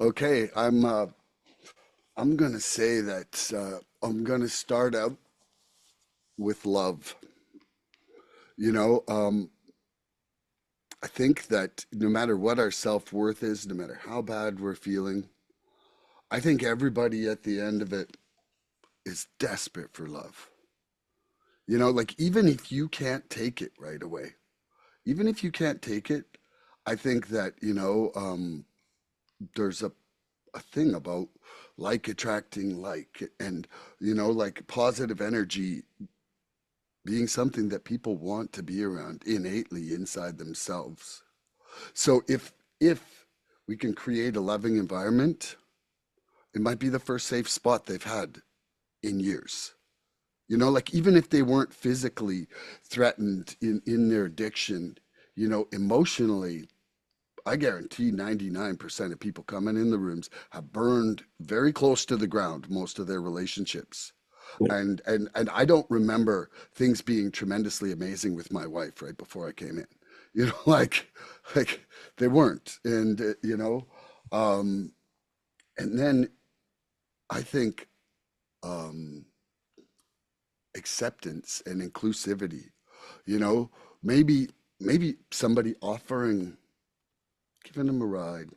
okay. I'm gonna say that I'm gonna start out with love. You know, I think that no matter what our self-worth is, no matter how bad we're feeling, I think everybody at the end of it is desperate for love. You know, like even if you can't take it right away, even if you can't take it, I think that, you know, there's a thing about like attracting like, and, you know, like positive energy being something that people want to be around innately inside themselves. So if we can create a loving environment, it might be the first safe spot they've had in years. Like even if they weren't physically threatened in their addiction, emotionally, I guarantee 99% of people coming in the rooms have burned very close to the ground most of their relationships. Yeah. And I don't remember things being tremendously amazing with my wife right before I came in. Like they weren't. And um and then I think um acceptance and inclusivity, you know, maybe maybe somebody offering, giving them a ride,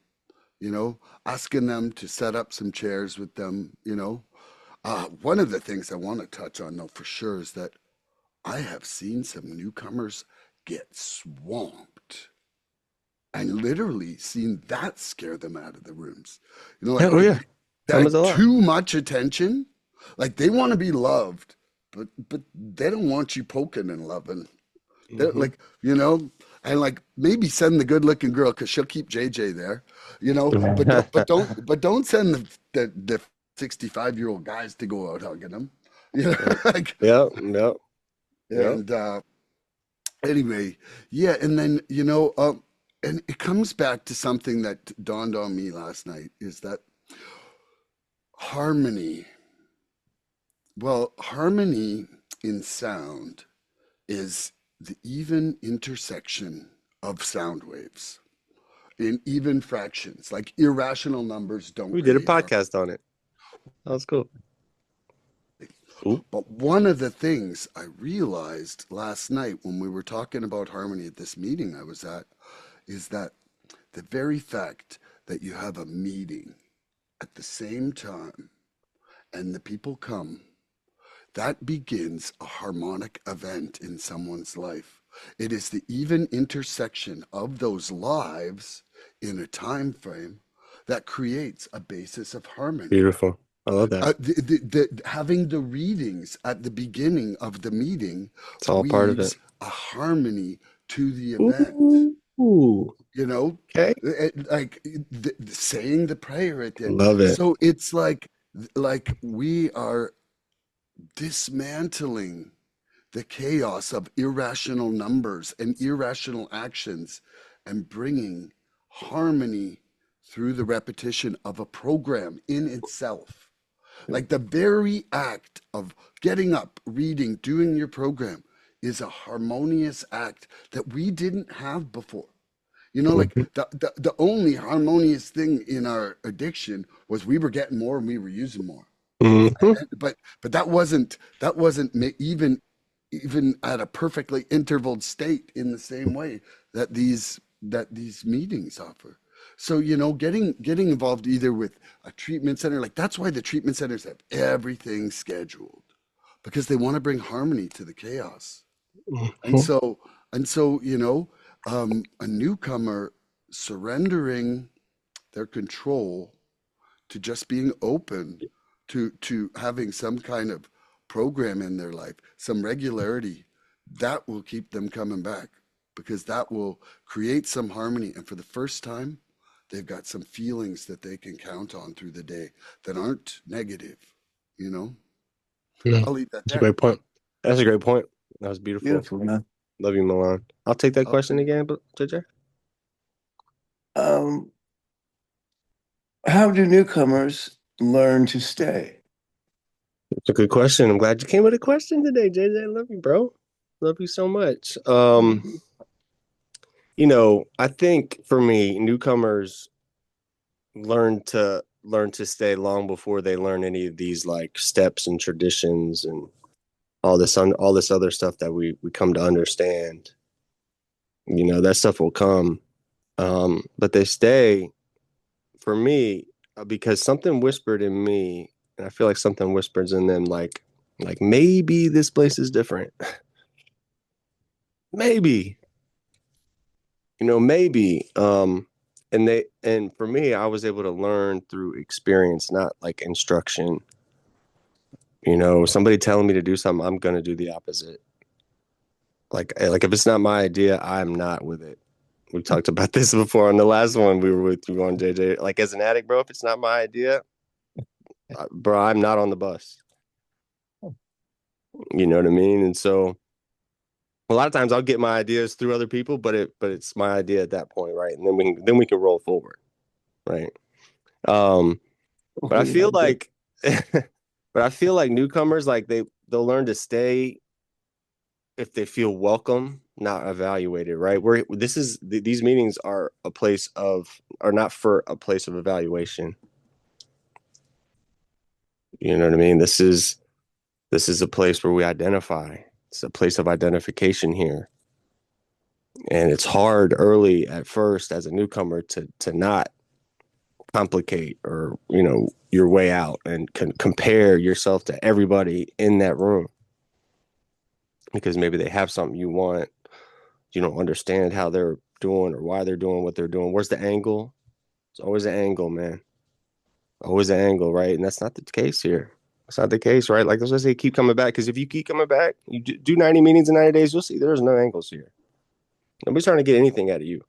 asking them to set up some chairs with them. One of the things I want to touch on, though, for sure, is that I have seen some newcomers get swamped and literally seen that scare them out of the rooms. Yeah, oh yeah. Happens a lot. Too much attention. Like they want to be loved, but they don't want you poking and loving. They're Mm-hmm. like, and like maybe send the good looking girl because she'll keep JJ there, but don't send the 65-year-old guys to go out hugging them. Like, Yeah, yeah, yeah. and anyway, yeah, and then and it comes back to something that dawned on me last night is that harmony. Well, harmony in sound is the even intersection of sound waves in even fractions. Like irrational numbers don't We did a create harmony. podcast on it. That was cool. Ooh. But one of the things I realized last night when we were talking about harmony at this meeting I was at is that the very fact that you have a meeting at the same time and the people come, that begins a harmonic event in someone's life. It is the even intersection of those lives in a time frame that creates a basis of harmony. Beautiful. I love that. Having the readings at the beginning of the meeting It's all part of it. weaves a harmony to the event. Ooh. Okay. Like saying the prayer at the end. Love it. So it's like we are dismantling the chaos of irrational numbers and irrational actions and bringing harmony through the repetition of a program in itself. Like the very act of getting up, reading, doing your program is a harmonious act that we didn't have before. Like the only harmonious thing in our addiction was we were getting more and we were using more. Mm-hmm. But that wasn't even at a perfectly intervaled state in the same way that these meetings offer. So getting involved either with a treatment center, like that's why the treatment centers have everything scheduled because they want to bring harmony to the chaos. And Mm-hmm. so a newcomer surrendering their control to just being open to having some kind of program in their life, some regularity, that will keep them coming back because that will create some harmony. And for the first time, they've got some feelings that they can count on through the day that aren't negative, you know? Yeah. I'll leave that That's a there. great point. That's a great point. That was beautiful. Beautiful, man. Love you, Milan. I'll take that question Okay. again, but JJ. How do newcomers learn to stay? That's a good question. I'm glad you came with a question today, JJ. I love you, bro. Love you so much. I think for me, newcomers learn to stay long before they learn any of these like steps and traditions and all this other stuff that we come to understand. That stuff will come. But they stay for me because something whispered in me, and I feel like something whispers in them like maybe this place is different. Maybe. Maybe. And for me, I was able to learn through experience, not like instruction. Somebody telling me to do something, I'm gonna do the opposite. Like if it's not my idea, I'm not with it. We talked about this before on the last one we were with you on, JJ. Like as an addict, bro, if it's not my idea, bro, I'm not on the bus. You know what I mean? And so a lot of times I'll get my ideas through other people, but it's my idea at that point, right? And then we can roll forward, right? But I feel like but I feel like newcomers, like they'll learn to stay if they feel welcome, not evaluated, right? These meetings are not for a place of evaluation. You know what I mean? This is a place where we identify. It's a place of identification here. And it's hard early at first as a newcomer to not complicate or, your way out and compare yourself to everybody in that room. Because maybe they have something you want. You don't understand how they're doing or why they're doing what they're doing. Where's the angle? It's always an angle, man. Always an angle, right? And that's not the case here. That's not the case, right? Like, that's why I say keep coming back. Because if you keep coming back, you do 90 meetings in 90 days, you'll see there's no angles here. Nobody's trying to get anything out of you.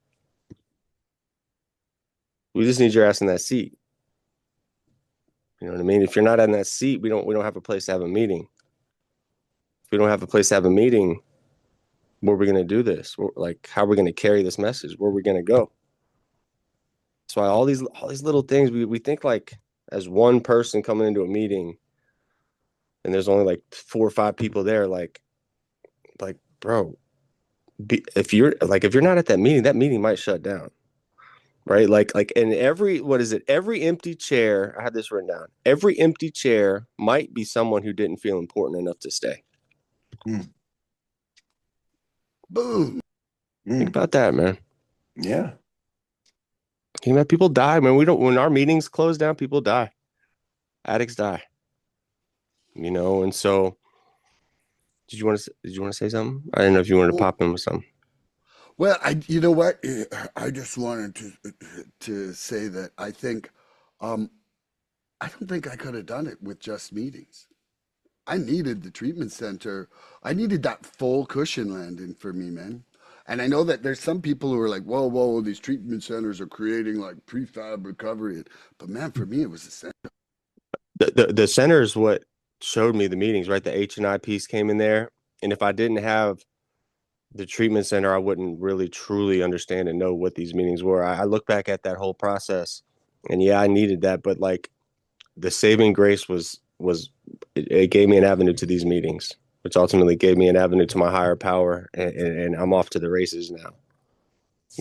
We just need your ass in that seat. You know what I mean? If you're not in that seat, we don't have a place to have a meeting. If we don't have a place to have a meeting, where are we going to do this? Like, how are we going to carry this message? Where are we going to go? That's why all these little things we think, like, as one person coming into a meeting and there's only like 4 or 5 people there, like bro, if you're not at that meeting might shut down, right? Like in every empty chair, I had this written down. Every empty chair might be someone who didn't feel important enough to stay. Boom. Think about that, man. Yeah. People die, man. When our meetings close down, people die. Addicts die. And so did you want to say something? I didn't know if you wanted to pop in with something. Well, you know what? I just wanted to say that I think, I don't think I could have done it with just meetings. I needed the treatment center. I needed that full cushion landing for me, man. And I know that there's some people who are like, whoa, whoa, these treatment centers are creating like prefab recovery. But man, for me, it was the center. The center is what showed me the meetings, right? The H&I piece came in there. And if I didn't have the treatment center, I wouldn't really truly understand and know what these meetings were. I look back at that whole process and yeah, I needed that. But like the saving grace was it gave me an avenue to these meetings, which ultimately gave me an avenue to my higher power. And I'm off to the races now,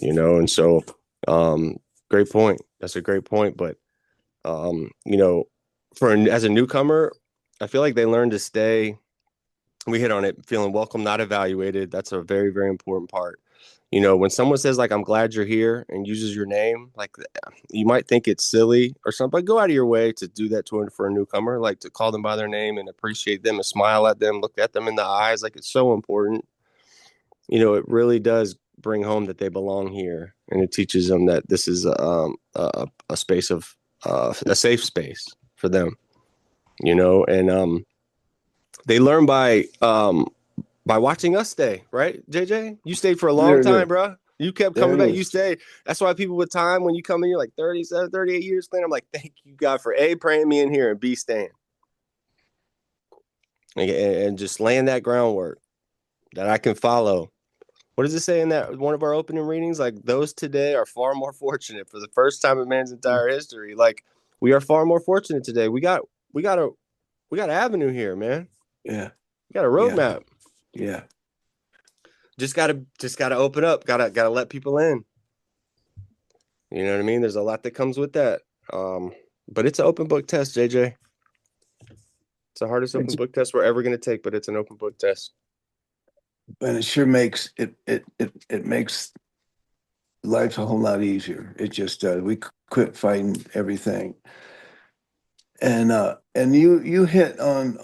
And so, great point. That's a great point. But, as a newcomer, I feel like they learn to stay. We hit on it, feeling welcome, not evaluated. That's a very, very important part. When someone says like, I'm glad you're here and uses your name, like you might think it's silly or something, but go out of your way to do that for a newcomer, like to call them by their name and appreciate them and smile at them, look at them in the eyes. Like it's so important. It really does bring home that they belong here, and it teaches them that this is a space of a safe space for them, and they learn by watching us stay, right, JJ? You stayed for a long time, bro. You kept coming back. You stayed. That's why people with time, when you come in, you're like 37, 38 years clean. I'm like, thank you, God, for A, praying me in here, and B, staying. And just laying that groundwork that I can follow. What does it say in that one of our opening readings? Like, those today are far more fortunate for the first time in man's entire history. Like, we are far more fortunate today. We got an avenue here, man. Yeah. We got a roadmap. Yeah. Just gotta open up. Gotta let people in. You know what I mean? There's a lot that comes with that. But it's an open book test, JJ. It's the hardest open book test we're ever gonna take, but it's an open book test. And it sure makes it makes life a whole lot easier. It just does. We quit fighting everything. And you hit on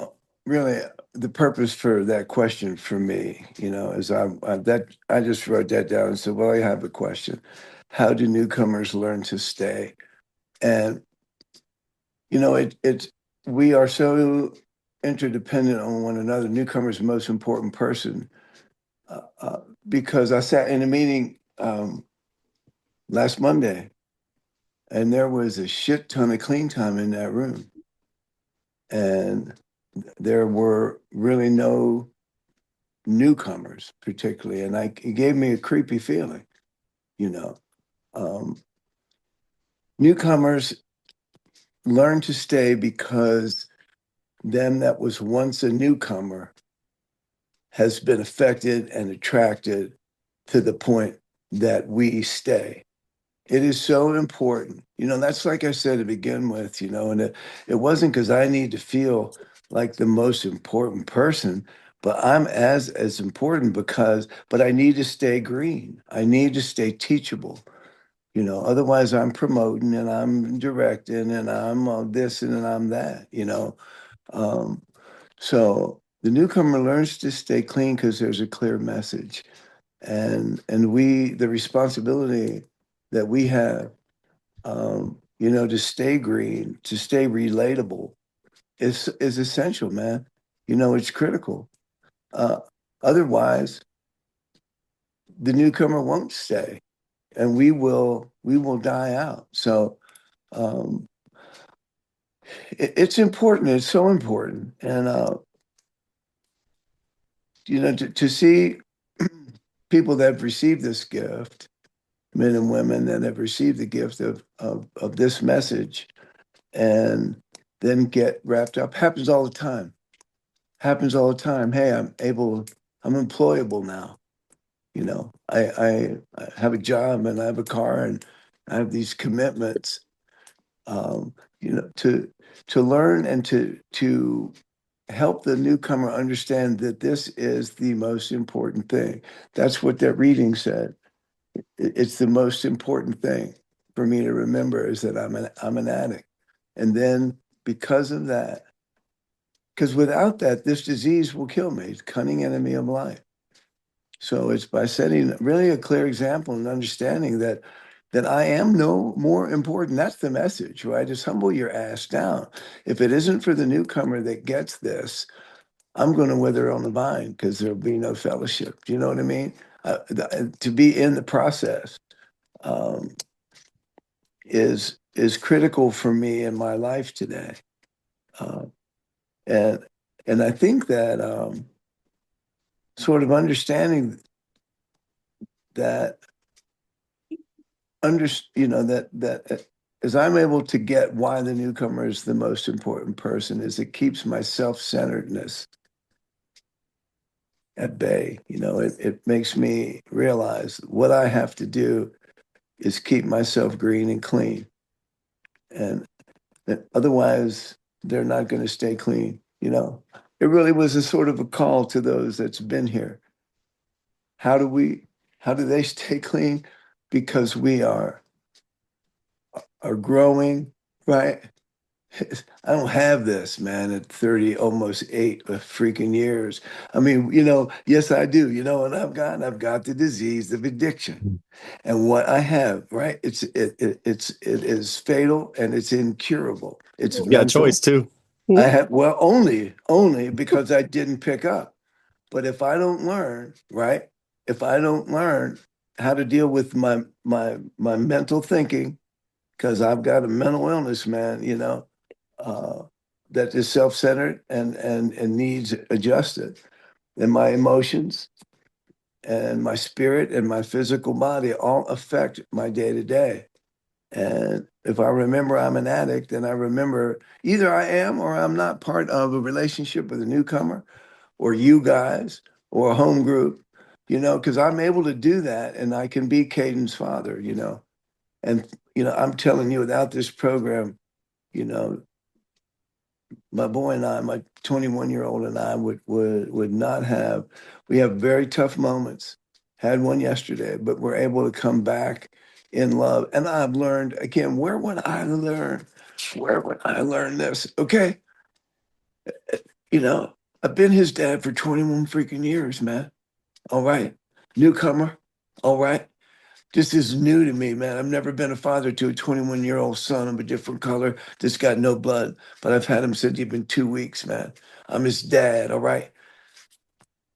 really the purpose for that question for me, is I just wrote that down and said, well, I have a question. How do newcomers learn to stay? And we are so interdependent on one another. Newcomer's the most important person, because I sat in a meeting last Monday, and there was a shit ton of clean time in that room. and there were really no newcomers particularly, and it gave me a creepy feeling, you know. Um, Newcomers learn to stay because them that was once a newcomer has been affected and attracted to the point that we stay. It is so important. That's like I said to begin with, and it wasn't because I need to feel like the most important person, but I'm as important but I need to stay green. I need to stay teachable. Otherwise I'm promoting and I'm directing and I'm this and I'm that. Um, so the newcomer learns to stay clean because there's a clear message. And the responsibility that we have, to stay green, to stay relatable is essential, man. It's critical. Uh, Otherwise, the newcomer won't stay, and we will die out. So um, it's important. It's so important, and to see people that have received this gift, men and women that have received the gift of this message, and then get wrapped up. Happens all the time. Happens all the time. Hey, I'm employable now. I have a job and I have a car and I have these commitments. Um, to learn and to help the newcomer understand that this is the most important thing. That's what that reading said. It's the most important thing for me to remember is that I'm an addict. And then because of that, because without that, this disease will kill me. It's a cunning enemy of life. So it's by setting really a clear example and understanding that I am no more important. That's the message, right? Just humble your ass down. If it isn't for the newcomer that gets this, I'm going to wither on the vine because there'll be no fellowship. Do you know what I mean? To be in the process um, is critical for me in my life today. Uh, and and I think that sort of understanding that that as I'm able to get why the newcomer is the most important person is it keeps my self-centeredness at bay. It makes me realize what I have to do is keep myself green and clean. And that otherwise they're not going to stay clean. It really was a sort of a call to those that's been here. How do they stay clean? Because we are growing, right? I don't have this, man, at 30, almost 8 freaking years. I mean, yes, I do. You know what I've got? I've got the disease of addiction. And what I have, right? It is fatal and it's incurable. It's You got a mental. choice too. I have, well, only because I didn't pick up. But if I don't learn, right? If I don't learn how to deal with my mental thinking, because I've got a mental illness, man, uh, that is self-centered and needs adjusted. And my emotions and my spirit and my physical body all affect my day to day. And if I remember I'm an addict, then I remember either I am or I'm not part of a relationship with a newcomer or you guys or a home group, because I'm able to do that and I can be Caden's father. And, I'm telling you, without this program, you know, my boy and I, my 21-year-old and I would not have, we have very tough moments. Had one yesterday, but we're able to come back in love. And I've learned again, where would I learn this? Okay. You know, I've been his dad for 21 freaking years, man. All right. Newcomer. All right. This is new to me, man. I've never been a father to a 21-year-old son of a different color that's got no blood, but I've had him since he's been 2 weeks, man. I'm his dad, all right?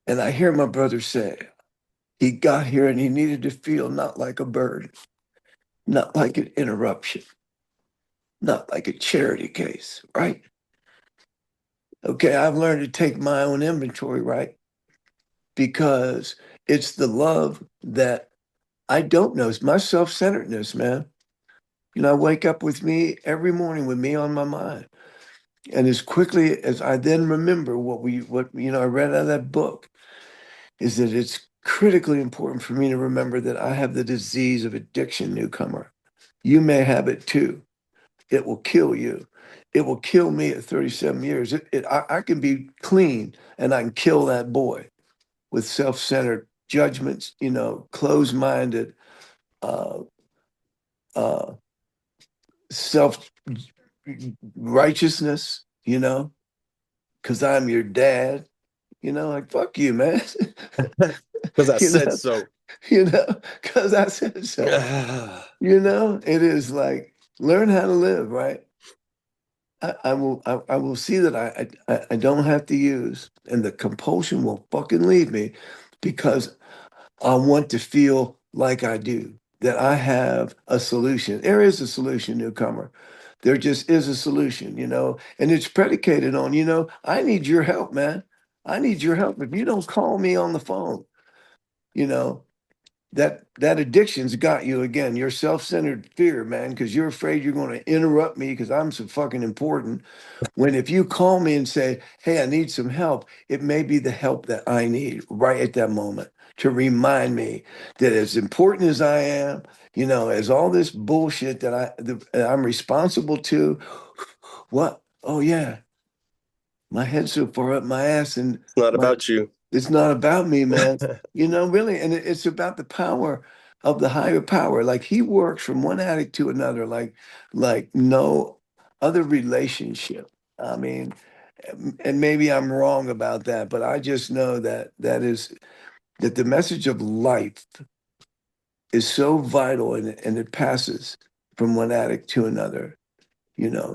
And I hear my brother say, he got here and he needed to feel not like a burden, not like an interruption, not like a charity case, right? Okay, I've learned to take my own inventory, right? Because it's the love that I don't know. It's my self-centeredness, man. I wake up with me every morning with me on my mind. And as quickly as I then remember what I read out of that book is that it's critically important for me to remember that I have the disease of addiction, newcomer. You may have it too. It will kill you. It will kill me at 37 years. I can be clean and I can kill that boy with self-centered judgments, closed-minded, uh, uh, self righteousness, because I'm your dad, like fuck you, man. Because I you said know, so. because I said so. It is like learn how to live, right? I will see that I don't have to use, and the compulsion will fucking leave me because I want to feel like I do, that I have a solution. There is a solution, newcomer. There just is a solution, and it's predicated on, I need your help, man. I need your help. If you don't call me on the phone, you know, that addiction's got you again. Your self-centered fear, man, because you're afraid you're going to interrupt me because I'm so fucking important. When if you call me and say, "Hey, I need some help," it may be the help that I need right at that moment to remind me that as important as I am, as all this bullshit that I'm responsible to, what? Oh yeah, my head's so far up my ass, and It's not my about you. it's not about me, man. Really, and it's about the power of the higher power. Like he works from one addict to another, like no other relationship. I mean, and maybe I'm wrong about that, but I just know that the message of life is so vital and it passes from one addict to another.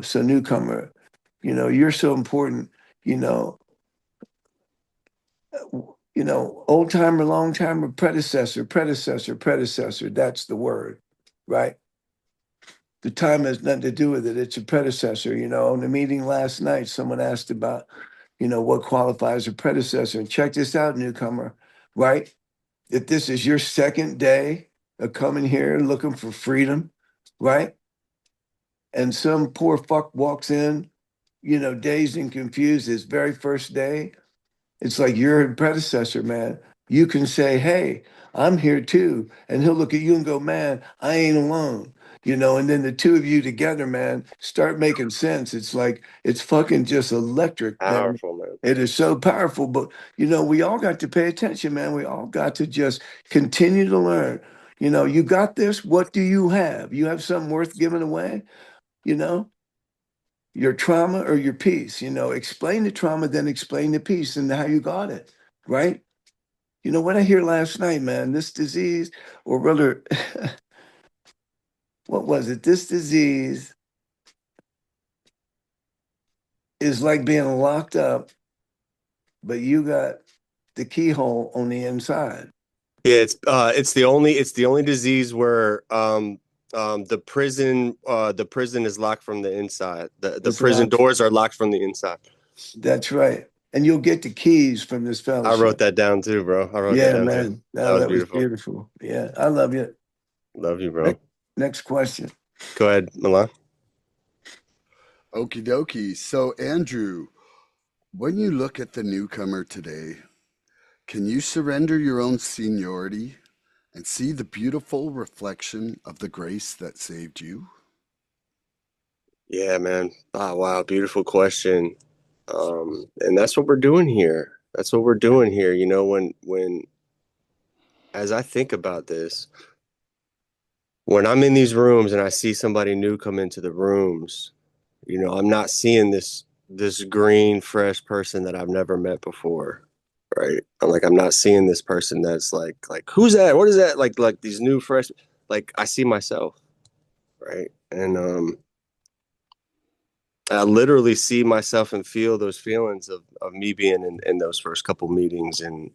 So newcomer, you're so important. You know, old timer, long timer, predecessor, predecessor, predecessor. That's the word, right? The time has nothing to do with it. It's a predecessor. In the meeting last night, someone asked about, what qualifies a predecessor. And check this out, newcomer, right? If this is your second day of coming here looking for freedom, right? And some poor fuck walks in, dazed and confused his very first day. It's like you're a predecessor, man. You can say, "Hey, I'm here too." And he'll look at you and go, "Man, I ain't alone." And then the two of you together, man, start making sense. It's like it's fucking just electric, man. Powerful, man. It is so powerful. But we all got to pay attention, man. We all got to just continue to learn. You got this. What do you have? You have something worth giving away, you know? Your trauma or your peace. Explain the trauma, then explain the peace and how you got it, right? What I hear last night, man, this disease, or rather, what was it? This disease is like being locked up, but you got the keyhole on the inside. Yeah, it's the only disease where the prison is locked from the inside. The It's prison locked. doors are locked from the inside. That's right. And you'll get the keys from this I wrote fellowship. that down too, bro. I wrote that Yeah, down too. man. That No, was that was beautiful. beautiful. Yeah, I love you. Love you, bro. Next, next question. Go ahead, Milan. Okie dokie. So, Andrew, when you look at the newcomer today, can you surrender your own seniority and see the beautiful reflection of the grace that saved you? Yeah, man. Ah, wow, beautiful question. And that's what we're doing here. That's what we're doing here. When as I think about this, when I'm in these rooms and I see somebody new come into the rooms, I'm not seeing this green, fresh person that I've never met before. Right. I'm not seeing this person that's like who's that? What is that? Like these new fresh, like I see myself, right? And I literally see myself and feel those feelings of me being in those first couple meetings and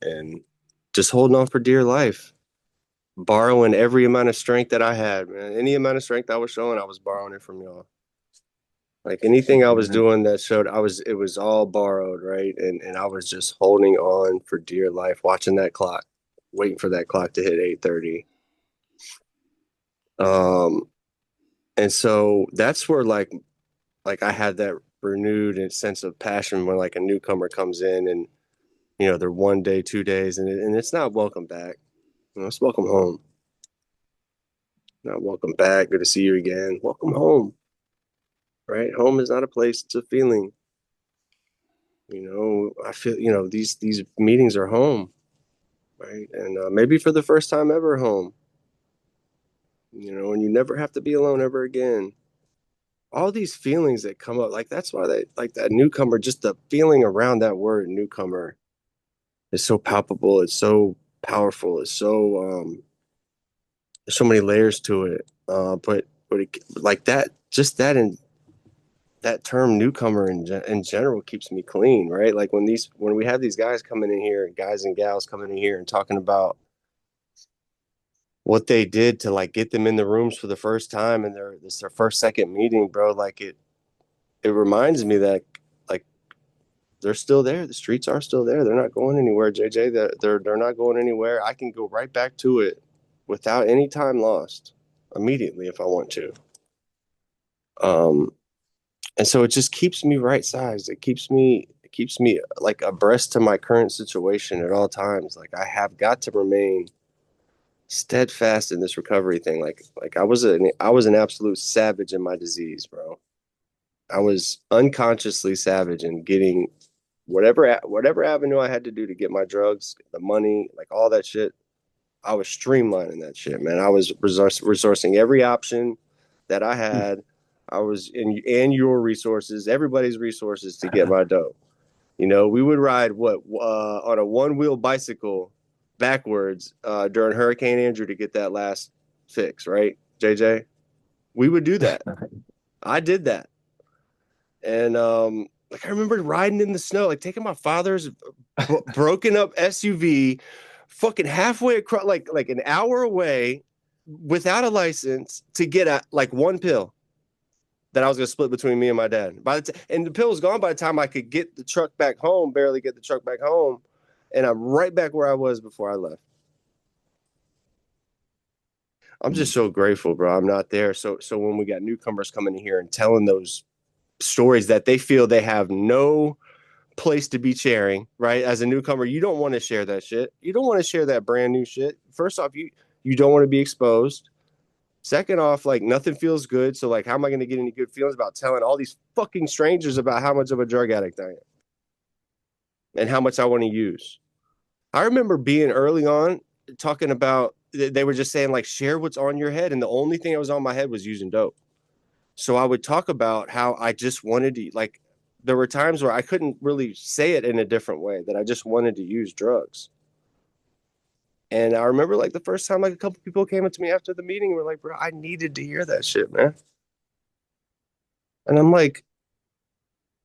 just holding on for dear life, borrowing every amount of strength that I had, man. Any amount of strength I was showing, I was borrowing it from y'all. Like anything I was doing that showed it was all borrowed, right? And I was just holding on for dear life, watching that clock, waiting for that clock to hit 8:30. And so that's where like I had that renewed sense of passion when like a newcomer comes in and they're 1 day, 2 days, and it's not welcome back. It's welcome home. Not welcome back. Good to see you again. Welcome home. Right? Home is not a place, it's a feeling. I feel, these meetings are home, right? And maybe for the first time ever home, and you never have to be alone ever again. All these feelings that come up, like that's why they like that newcomer, just the feeling around that word newcomer is so palpable. It's so powerful. It's there's so many layers to it. But like that, just that and that term newcomer in general keeps me clean, right? Like when we have these guys coming in here, guys and gals coming in here and talking about what they did to like get them in the rooms for the first time and this is their first second meeting, bro. Like it reminds me that like they're still there. The streets are still there. They're not going anywhere, JJ. They're not going anywhere. I can go right back to it without any time lost immediately if I want to. And so it just keeps me right sized. It keeps me like abreast to my current situation at all times. Like I have got to remain steadfast in this recovery thing. Like I was an absolute savage in my disease, bro. I was unconsciously savage in getting whatever avenue I had to do to get my drugs, the money, like all that shit. I was streamlining that shit, man. I was resourcing every option that I had. I was in and your resources, everybody's resources to get my dough. We would ride on a one-wheel bicycle backwards during Hurricane Andrew to get that last fix, right, JJ? We would do that. I did that. And like I remember riding in the snow, like taking my father's broken up SUV, fucking halfway across, like an hour away, without a license to get like one pill that I was gonna split between me and my dad. And the pill was gone by the time I could get the truck back home, barely get the truck back home, and I'm right back where I was before I left. I'm just so grateful, bro. I'm not there. So when we got newcomers coming in here and telling those stories that they feel they have no place to be sharing, right? As a newcomer, you don't want to share that shit. You don't want to share that brand new shit. First off, you don't want to be exposed. Second off, like nothing feels good. So like, how am I going to get any good feelings about telling all these fucking strangers about how much of a drug addict I am and how much I want to use? I remember being early on talking about, they were just saying like, share what's on your head. And the only thing that was on my head was using dope. So I would talk about how I just wanted to, like, there were times where I couldn't really say it in a different way, that I just wanted to use drugs. And I remember like the first time, like a couple people came up to me after the meeting and were like, bro, I needed to hear that shit, man. And I'm like,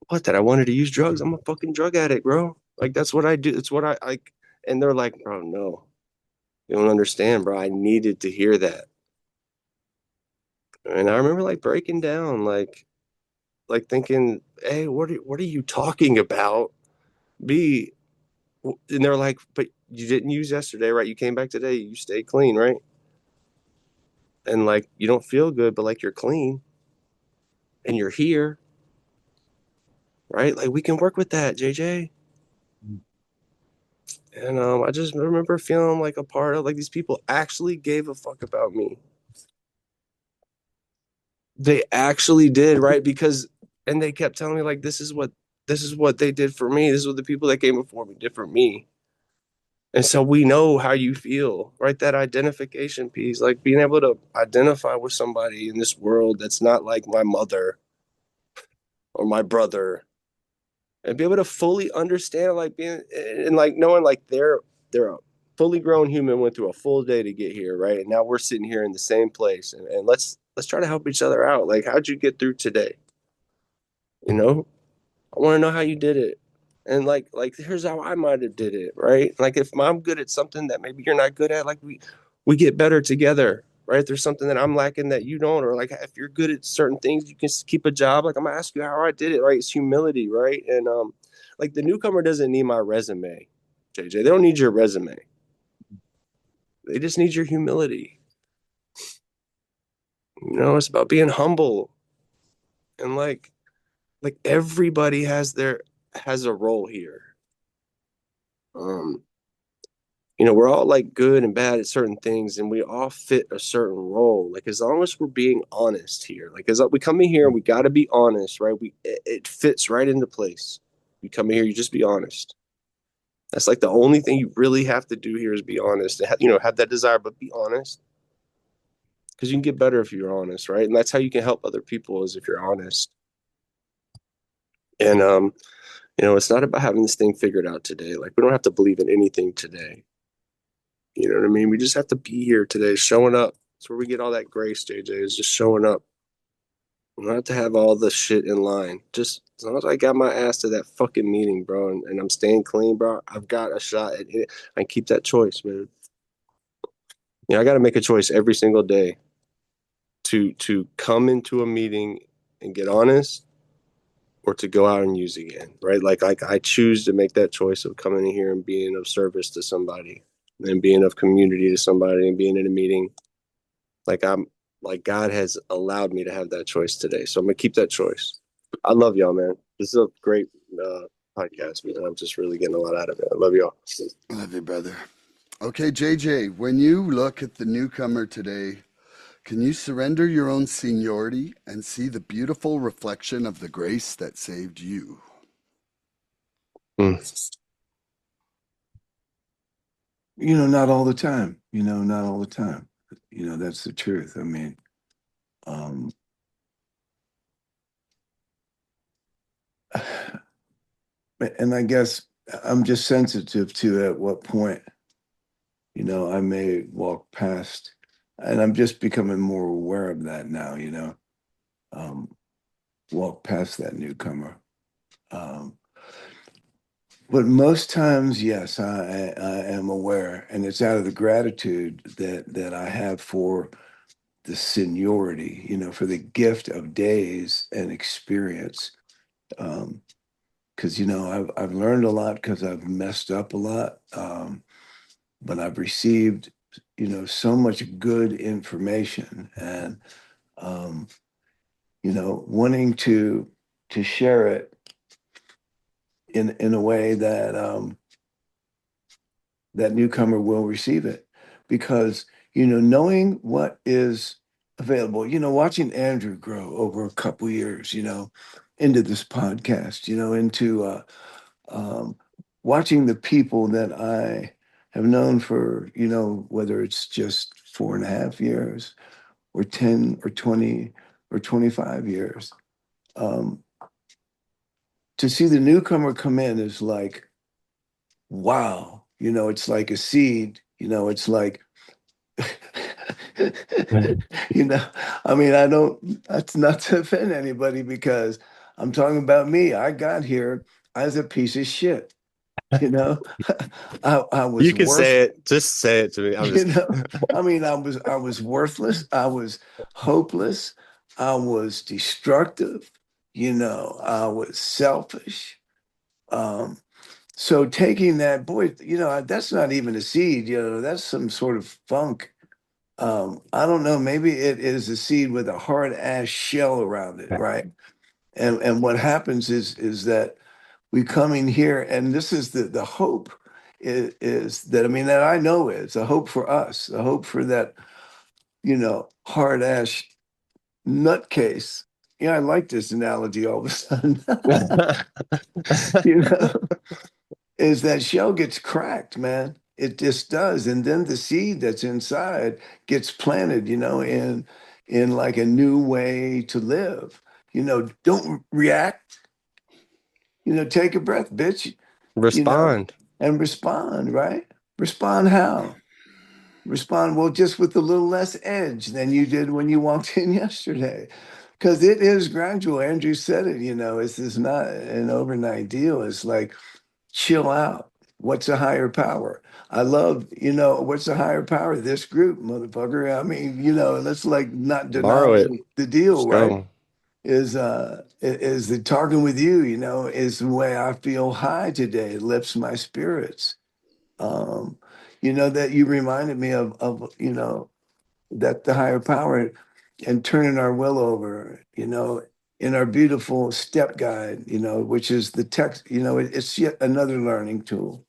what, that I wanted to use drugs? I'm a fucking drug addict, bro. Like, that's what I do. It's what I like. And they're like, bro, no, you don't understand, bro. I needed to hear that. And I remember like breaking down, like thinking, hey, what are you talking about? B, and they're like, but you didn't use yesterday, right? You came back today, you stayed clean, right? And like, you don't feel good, but like you're clean and you're here, right? Like we can work with that, JJ. And I just remember feeling like a part of, like, these people actually gave a fuck about me. They actually did, right? And they kept telling me like, this is what they did for me. This is what the people that came before me did for me. And so we know how you feel, right? That identification piece, like being able to identify with somebody in this world that's not like my mother or my brother, and be able to fully understand, like being and like knowing like they're a fully grown human, went through a full day to get here, right? And now we're sitting here in the same place, and let's try to help each other out. Like, how'd you get through today? You know, I want to know how you did it. And like here's how I might have did it, right? Like if I'm good at something that maybe you're not good at, like we get better together. right? If there's something that I'm lacking that you don't, or like if you're good at certain things, you can keep a job. Like I'm gonna ask you how I did it, right? It's humility, right? And like the newcomer doesn't need my resume, JJ. They don't need your resume. They just need your humility. You know, it's about being humble and like everybody has a role here. Um, you know, we're all like good and bad at certain things, and we all fit a certain role. Like as long as we're being honest here, like as we come in here, we got to be honest, right? It fits right into place. You come in here, you just be honest. That's like the only thing you really have to do here is be honest. You know, have that desire, but be honest because you can get better if you're honest, right? And that's how you can help other people is if you're honest. And you know, it's not about having this thing figured out today. Like we don't have to believe in anything today. You know what I mean? We just have to be here today, showing up. That's where we get all that grace, JJ, is just showing up. We don't have to have all the shit in line. Just as long as I got my ass to that fucking meeting, bro, and I'm staying clean, bro, I've got a shot at it. I keep that choice, man. Yeah, I got to make a choice every single day to come into a meeting and get honest or to go out and use again, right? Like I choose to make that choice of coming in here and being of service to somebody and being of community to somebody and being in a meeting. Like I'm like God has allowed me to have that choice today. So I'm gonna keep that choice. I love y'all, man. This is a great podcast, man. I'm just really getting a lot out of it. I love y'all. Love you, brother. Okay, JJ, when you look at the newcomer today, can you surrender your own seniority and see the beautiful reflection of the grace that saved you? Mm. You know, not all the time. You know, not all the time. You know, that's the truth. I mean, um, and I guess I'm just sensitive to at what point, you know, I may walk past, and I'm just becoming more aware of that now, you know, um, walk past that newcomer. Um, but most times, yes, I am aware, and it's out of the gratitude that I have for the seniority, you know, for the gift of days and experience. Because you know, I've learned a lot because I've messed up a lot, but I've received, you know, so much good information, and um, you know, wanting to share it in a way that that newcomer will receive it, because you know, knowing what is available, you know, watching Andrew grow over a couple years, you know, into this podcast, you know, into um, watching the people that I have known for, you know, whether it's just 4.5 years or 10 or 20 or 25 years, um, to see the newcomer come in is like, wow, you know, it's like a seed, you know, it's like, you know, I mean, I don't, that's not to offend anybody because I'm talking about me. I got here as a piece of shit. You know, I was You can worth, say it. Just say it to me. I'm you just know, kidding. I mean, I was worthless. I was hopeless. I was destructive. You know, I was selfish. Um, so taking that, boy, you know, that's not even a seed, you know, that's some sort of funk. I don't know, maybe it is a seed with a hard ass shell around it, right? And what happens is that we come in here, and this is the hope is that, I mean, that I know is a hope for us, a hope for that, you know, hard ass nutcase. Yeah, I like this analogy all of a sudden. You know, is that shell gets cracked, man. It just does. And then the seed that's inside gets planted, you know, in like a new way to live. You know, don't react, you know, take a breath, bitch, you know, Respond. and respond, right? Respond how? Respond, well, just with a little less edge than you did when you walked in yesterday. Because it is gradual. Andrew said it, you know, it's not an overnight deal. It's like chill out, what's a higher power? I love, what's a higher power? This group, motherfucker. I mean, let's like not Borrow it. deny the deal, Let's right? go. Is the talking with you, is the way I feel high today. It lifts my spirits. Um, that you reminded me of, that the higher power and turning our will over, in our beautiful step guide, which is the text, it's yet another learning tool.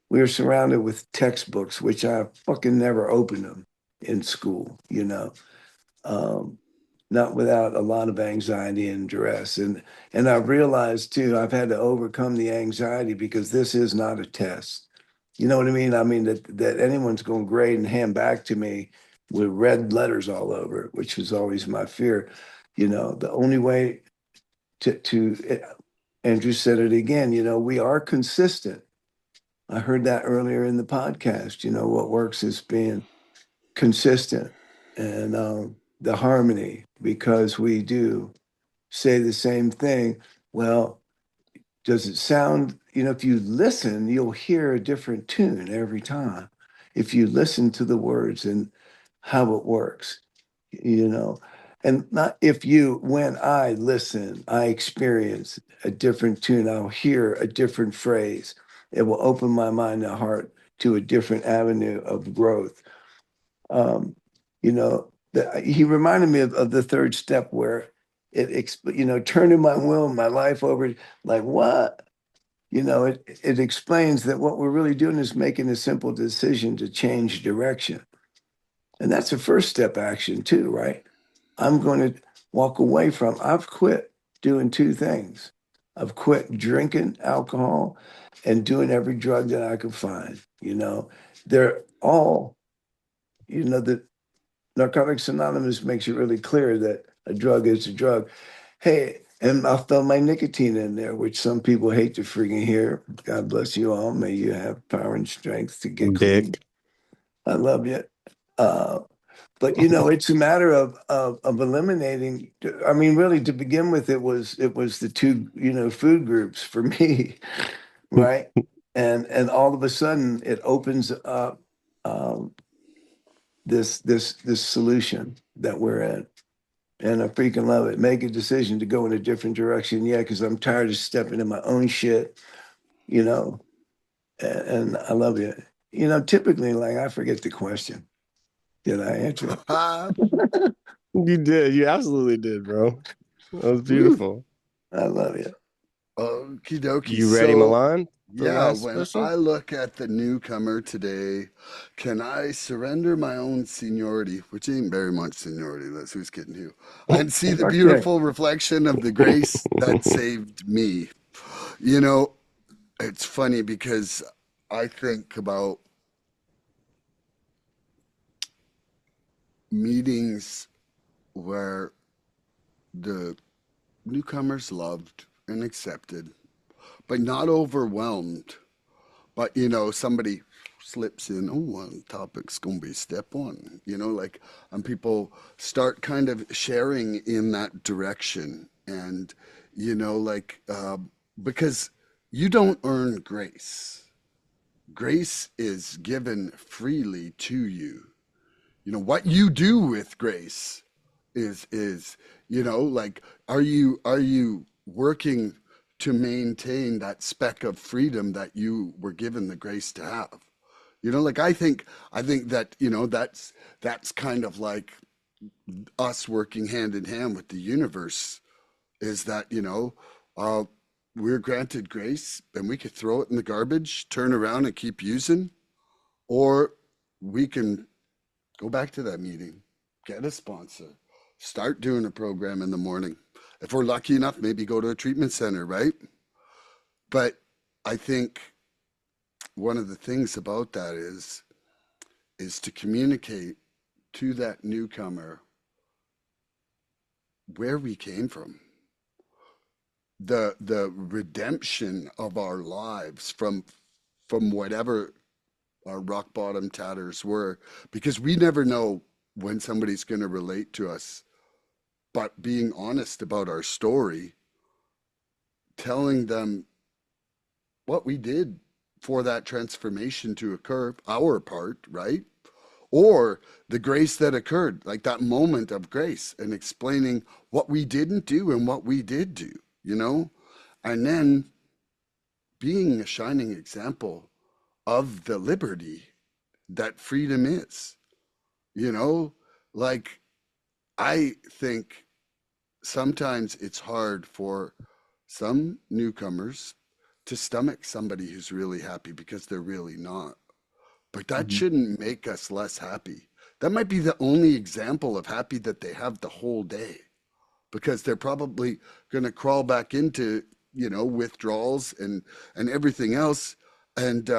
We are surrounded with textbooks, which I fucking never opened them in school, um, not without a lot of anxiety and duress. And I've realized too, I've had to overcome the anxiety because this is not a test. You know what I mean? I mean that anyone's going to grade and hand back to me with red letters all over it, which was always my fear. The only way to Andrew said it again, we are consistent. I heard that earlier in the podcast. What works is being consistent and the harmony because we do say the same thing. Well, does it sound, if you listen, you'll hear a different tune every time. If you listen to the words and how it works, you know, and not if you, when I listen, I experience a different tune, I'll hear a different phrase. It will open my mind and heart to a different avenue of growth. Um, he reminded me of the third step where turning my will and my life over, like what? It explains that what we're really doing is making a simple decision to change direction. And that's a first step action too, right? I'm going to walk away from, I've quit doing two things. I've quit drinking alcohol and doing every drug that I could find. They're all, the Narcotics Anonymous makes it really clear that a drug is a drug. Hey, and I'll throw my nicotine in there, which some people hate to freaking hear. God bless you all. May you have power and strength to get clean. Dick. I love you. Uh, but it's a matter of eliminating. I mean, really, to begin with, it was the two food groups for me, right? And all of a sudden, it opens up um, this solution that we're in. And I freaking love it. Make a decision to go in a different direction. Yeah, because I'm tired of stepping in my own shit, you know, and I love you. Typically, like, I forget the question. Did I answer it? You did. You absolutely did, bro. That was Woo. beautiful. I love you. Okie dokie. You ready, So, Milan, for the yeah, last when question? I look at the newcomer today, can I surrender my own seniority, which ain't very much seniority, that's who's kidding who, and see the Okay. beautiful reflection of the grace that saved me? You know, it's funny because I think about meetings where the newcomers loved and accepted, but not overwhelmed. But somebody slips in, oh, one topic's gonna be step one, like, and people start kind of sharing in that direction, and like, because you don't earn grace. Grace is given freely to you. What you do with grace is like, are you working to maintain that speck of freedom that you were given the grace to have? Like, I think that that's kind of like us working hand in hand with the universe, is that uh we're granted grace and we could throw it in the garbage, turn around and keep using, or we can go back to that meeting, get a sponsor, start doing a program in the morning. If we're lucky enough, maybe go to a treatment center, right? But I think one of the things about that is to communicate to that newcomer where we came from, the redemption of our lives from whatever our rock bottom tatters were, because we never know when somebody's going to relate to us. But being honest about our story, telling them what we did for that transformation to occur, our part, right? Or the grace that occurred, like that moment of grace, and explaining what we didn't do and what we did do, you know? And then being a shining example of the liberty that freedom is, you know? Like, I think sometimes it's hard for some newcomers to stomach somebody who's really happy because they're really not. But that Mhm. shouldn't make us less happy. That might be the only example of happy that they have the whole day, because they're probably going to crawl back into, withdrawals and everything else. And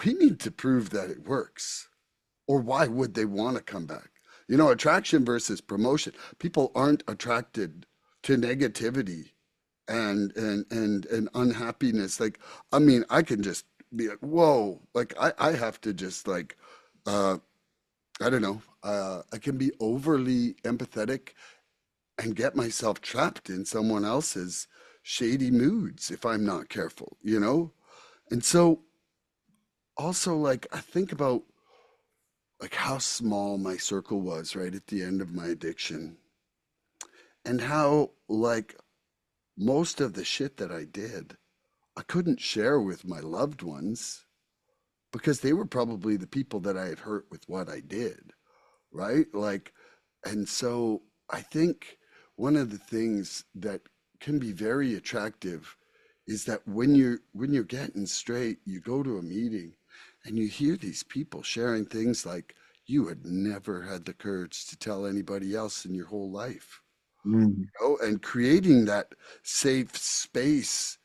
we need to prove that it works. Or why would they want to come back? Attraction versus promotion. People aren't attracted to negativity and unhappiness. Like, I mean, I can just be like, whoa, like I have to just like, uh, I don't know, I can be overly empathetic and get myself trapped in someone else's shady moods if I'm not careful. And so also, like, I think about like how small my circle was right at the end of my addiction, and how like most of the shit that I did I couldn't share with my loved ones because they were probably the people that I had hurt with what I did, right? Like, and so I think one of the things that can be very attractive is that when you're getting straight, you go to a meeting and you hear these people sharing things like you had never had the courage to tell anybody else in your whole life. Mm. And creating that safe space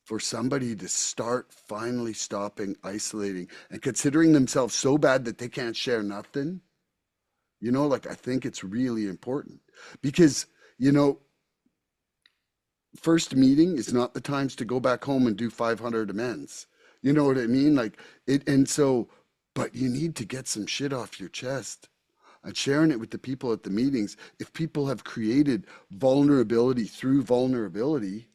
for somebody to start finally stopping isolating and considering themselves so bad that they can't share nothing. Like, I think it's really important because, you know, first meeting is not the times to go back home and do 500 amends. You know what I mean? Like it, and so, but you need to get some shit off your chest and sharing it with the people at the meetings. If people have created vulnerability through vulnerability,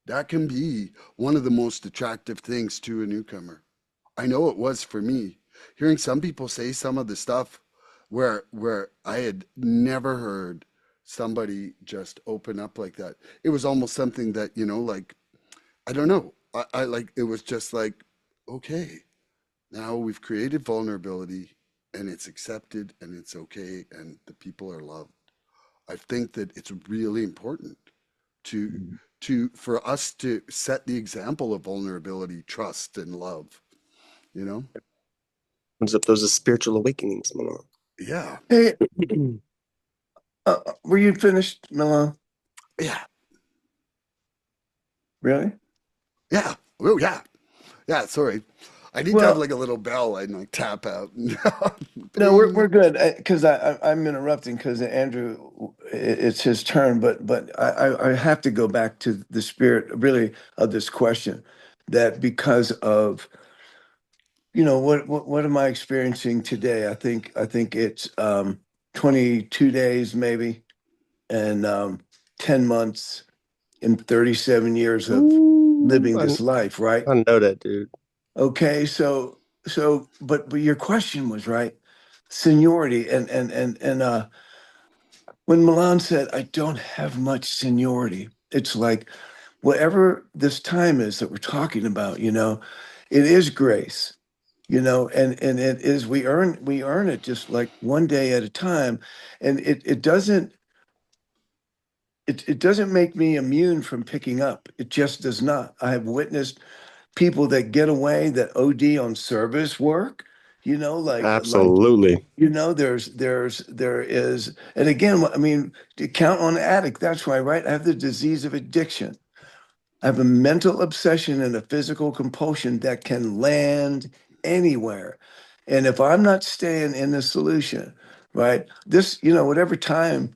that can be one of the most attractive things to a newcomer. I know it was for me. Hearing some people say some of the stuff where I had never heard somebody just open up like that. It was almost something that, like, I don't know. I like, it was just like, okay, now we've created vulnerability and it's accepted and it's okay and the people are loved. I think that it's really important to Mhm. for us to set the example of vulnerability, trust, and love. You know? Opens up those spiritual awakenings, Milan. Yeah, Hey, were you finished, Milan? yeah, Really? yeah. Oh, yeah, yeah. Sorry, I need to have Well, like a little bell and like tap out. no, we're Bing. good because I'm interrupting because Andrew, it's his turn, but I have to go back to the spirit really of this question, that because of what am I experiencing today? I think it's 22 days maybe, and 10 months and 37 years of Ooh, living this life, right? I know that, dude. Okay, but your question was right, seniority, and when Milan said, I don't have much seniority, it's like whatever this time is that we're talking about, it is grace, and it is we earn it just like one day at a time. And it doesn't make me immune from picking up. It just does not. I have witnessed people that get away that OD on service work, like Absolutely. there is, and again, I mean, to count on addict, that's why, right? I have the disease of addiction. I have a mental obsession and a physical compulsion that can land anywhere. And if I'm not staying in the solution, right, whatever time,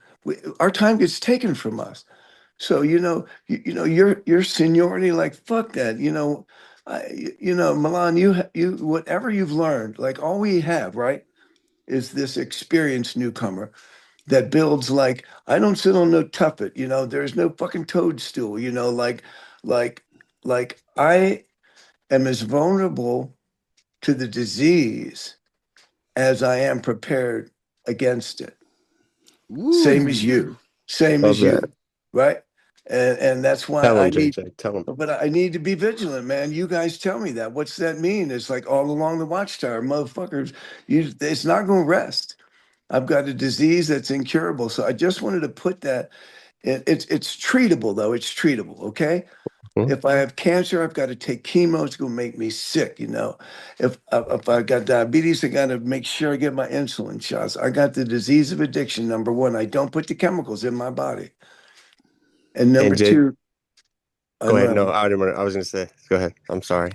our time gets taken from us. So, your seniority, like, fuck that, Milan, whatever you've learned, like all we have, right, is this experienced newcomer that builds like I don't sit on no tuffet, there's no fucking toadstool, like like I am as vulnerable to the disease as I am prepared against it. Same as Ooh. you. Same Love as that. you. Right. And that's why Tell I him, need, JJ. Tell him. but I need to be vigilant, man. You guys tell me that. What's that mean? It's like all along the watchtower, motherfuckers. It's not going to rest. I've got a disease that's incurable. So I just wanted to put that. It's treatable though. It's treatable. Okay. Mhm. If I have cancer, I've got to take chemo. It's going to make me sick. If I got diabetes, I got to make sure I get my insulin shots. I got the disease of addiction. Number one, I don't put the chemicals in my body. And number And Jay, two, I go ahead. love No, it. I didn't. I was going to say. Go ahead. I'm sorry.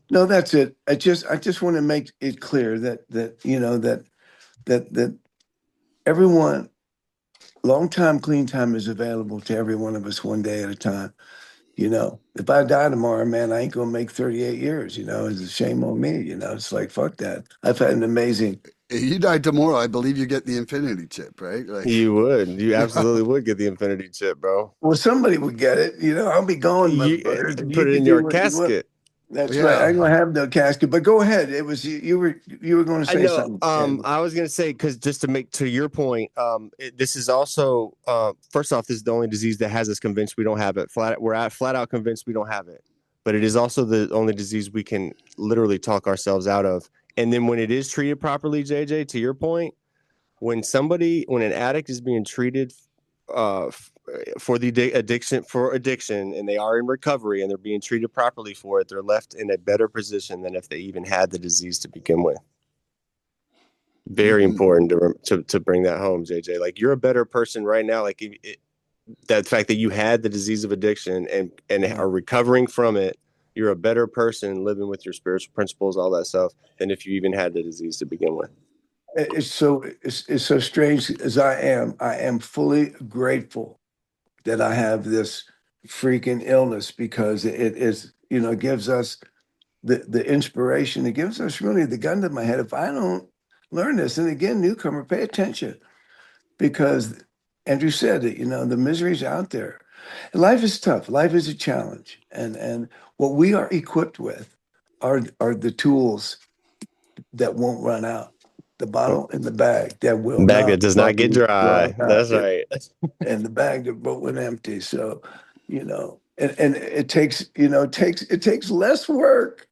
No, that's it. I just want to make it clear that everyone, long time, clean time is available to every one of us one day at a time. If I die tomorrow, man, I ain't gonna make 38 years. It's a shame on me. It's like fuck that. I've had an amazing. If you died tomorrow, I believe you get the infinity chip, right? Like, You would. You absolutely would get the infinity chip, bro. Well, somebody would get it. I'll be going, You motherfuckers. And put you it can in do your what you want. casket. That's right. I yeah. ain't gonna have no casket. But go ahead. It was you were going to I say know. something. And I was gonna say because just to make to your point, this is also first off, this is the only disease that has us convinced we don't have it. Flat out convinced we don't have it, but it is also the only disease we can literally talk ourselves out of. And then when it is treated properly, JJ, to your point, when an addict is being treated uh, for the addiction, and they are in recovery and they're being treated properly for it, they're left in a better position than if they even had the disease to begin with. Very Hmm. important to bring that home, JJ. Like you're a better person right now. Like that fact that you had the disease of addiction and are recovering from it, you're a better person living with your spiritual principles, all that stuff, than if you even had the disease to begin with. it's so strange as I am. I am fully grateful that I have this freaking illness because it is gives us the inspiration. It gives us really the gun to my head. If I don't learn this, and again, newcomer, pay attention because Andrew said that the misery's out there. And life is tough. Life is a challenge, and what we are equipped with are the tools that won't run out. The bottle and the bag that will Bag not that does not get fucking run dry. out, That's right. and the bag that went empty. So, and it takes less work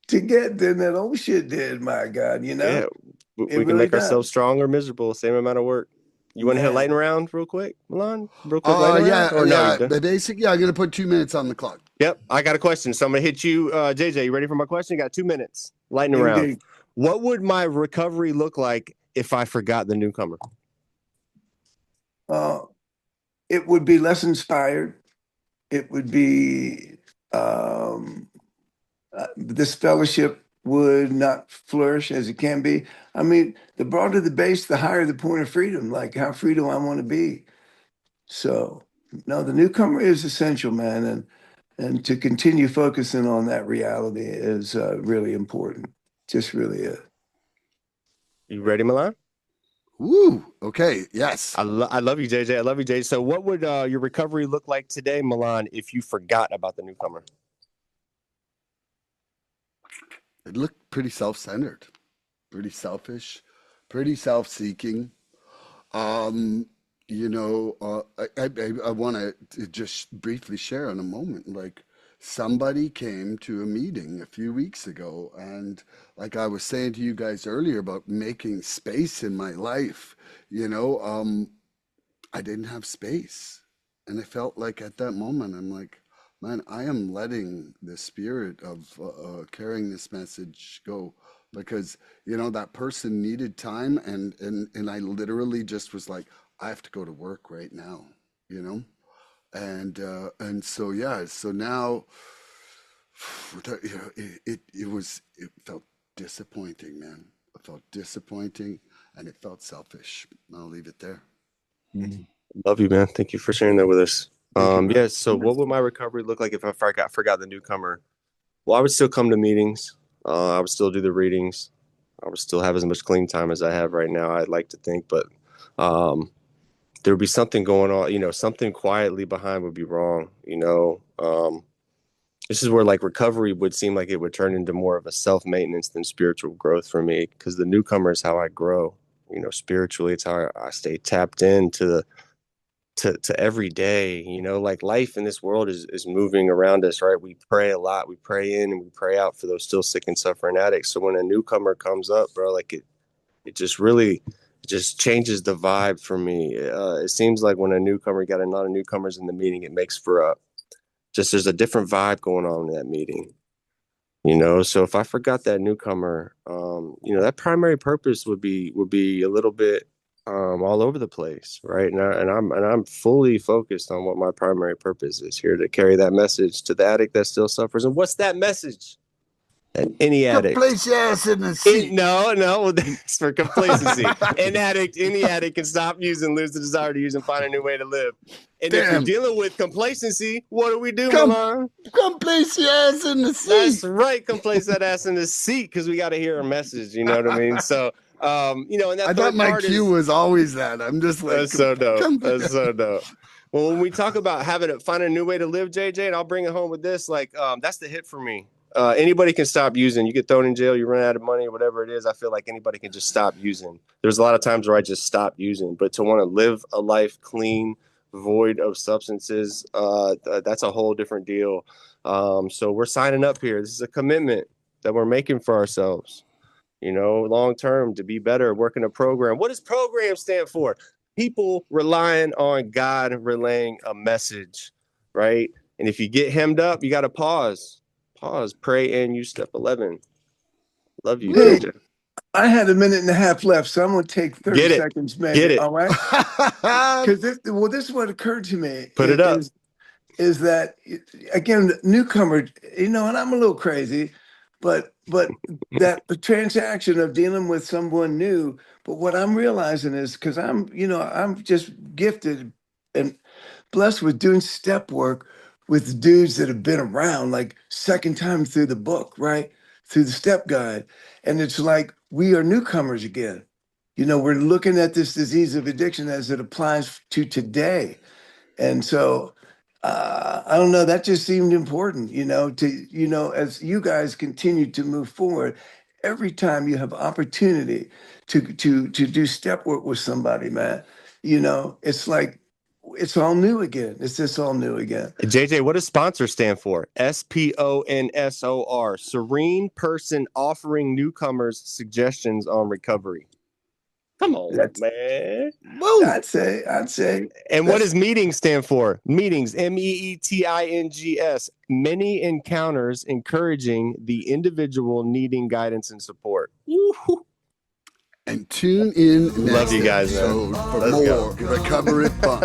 to get than that old shit did. My God, Yeah, it we can really make does, ourselves strong or miserable, same amount of work. You want to hit a man. lightning round real quick, Milan? Real quick lightning round? Yeah, Or no, you yeah. done? But basically, I'm gonna put 2 minutes on the clock. Yep, I got a question. So I'm gonna hit you, JJ. You ready for my question? You got 2 minutes. Lightning round. Indeed. What would my recovery look like if I forgot the newcomer? Uh, it would be less inspired. It would be this fellowship would not flourish as it can be. I mean, the broader the base, the higher the point of freedom. Like, how free do I want to be? So, no, the newcomer is essential, man, and to continue focusing on that reality is really important. Just really is. You ready, Milan? Woo. Okay. Yes. I love you, JJ. I love you, JJ. So, what would your recovery look like today, Milan, if you forgot about the newcomer? It looked pretty self-centered, pretty selfish, pretty self-seeking. Um, I want to just briefly share in a moment. Like somebody came to a meeting a few weeks ago, and like I was saying to you guys earlier about making space in my life, you know, I didn't have space, and I felt like at that moment, I'm like, man, I am letting the spirit of carrying this message go because that person needed time, and I literally just was like, I have to go to work right now, you know, and so yeah, so now, it felt disappointing, man. It felt disappointing, and it felt selfish. I'll leave it there. Love you, man. Thank you for sharing that with us. Thank you, brother. Yeah. So, what would my recovery look like if I forgot the newcomer? Well, I would still come to meetings. I would still do the readings. I would still have as much clean time as I have right now. I'd like to think, but um, there would be something going on. Something quietly behind would be wrong. this is where like recovery would seem like it would turn into more of a self-maintenance than spiritual growth for me, because the newcomer is how I grow, you know, spiritually. It's how I stay tapped into to every day, you know, like life in this world is moving around us, right? We pray a lot, we pray in and we pray out for those still sick and suffering addicts. So when a newcomer comes up, bro, like it just really just changes the vibe for me. It seems like when a newcomer got a lot of newcomers in the meeting, it makes for there's a different vibe going on in that meeting, you know. So if I forgot that newcomer, you know, that primary purpose would be a little bit all over the place, right? And I'm fully focused on what my primary purpose is, here to carry that message to the addict that still suffers. And what's that message? That any addict, place your ass in the seat. No, that's for complacency. Any addict can stop using, lose the desire to use, and find a new way to live. And if you're dealing with complacency, what do we do, Milan? Come place your ass in the seat. That's right. Come place that ass in the seat, because we got to hear a message. You know what I mean? So, you know, and that I thought my cue was always that. I'm just like, that's so dope. That's so dope. Well, when we talk about finding a new way to live, JJ, and I'll bring it home with this, like, that's the hit for me. Anybody can stop using. You get thrown in jail, you run out of money, whatever it is. I feel like anybody can just stop using. There's a lot of times where I just stopped using, but to want to live a life clean, void of substances, that's a whole different deal. So we're signing up here. This is a commitment that we're making for ourselves, you know, long term, to be better, working a program. What does program stand for? People relying on God, relaying a message, right? And if you get hemmed up, you got to pause, pray, and use step 11. Love you, JJ. I had a minute and a half left, so I'm going to take 30 seconds, maybe. Get it. All right? Because this is what occurred to me. Put it up. Is that, again, newcomer, you know, and I'm a little crazy, but that the transaction of dealing with someone new. But what I'm realizing is, because I'm just gifted and blessed with doing step work with dudes that have been around, like second time through the book, right? Through the step guide. And it's like, we are newcomers again. You know, we're looking at this disease of addiction as it applies to today. And so, I don't know, that just seemed important, as you guys continue to move forward, every time you have opportunity to do step work with somebody, man, you know, it's like, it's all new again. It's just all new again. JJ, what does sponsor stand for? SPONSOR. Serene person offering newcomers suggestions on recovery. Come on, man. Woo. I'd say. And what does meetings stand for? Meetings, MEETINGS. Many encounters encouraging the individual needing guidance and support. Woo-hoo. And tune in next Love you guys, episode man. for Let's more Recovery Fun.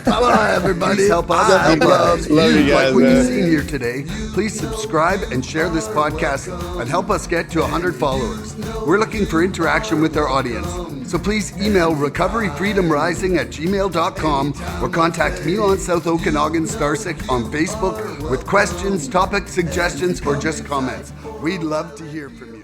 Bye-bye, everybody. Please help us love you guys, like what man. you've seen here today. Please subscribe and share this podcast and help us get to 100 followers. We're looking for interaction with our audience. So please email recoveryfreedomrising@gmail.com or contact Milan South Okanagan Starcic on Facebook with questions, topic suggestions, or just comments. We'd love to hear from you.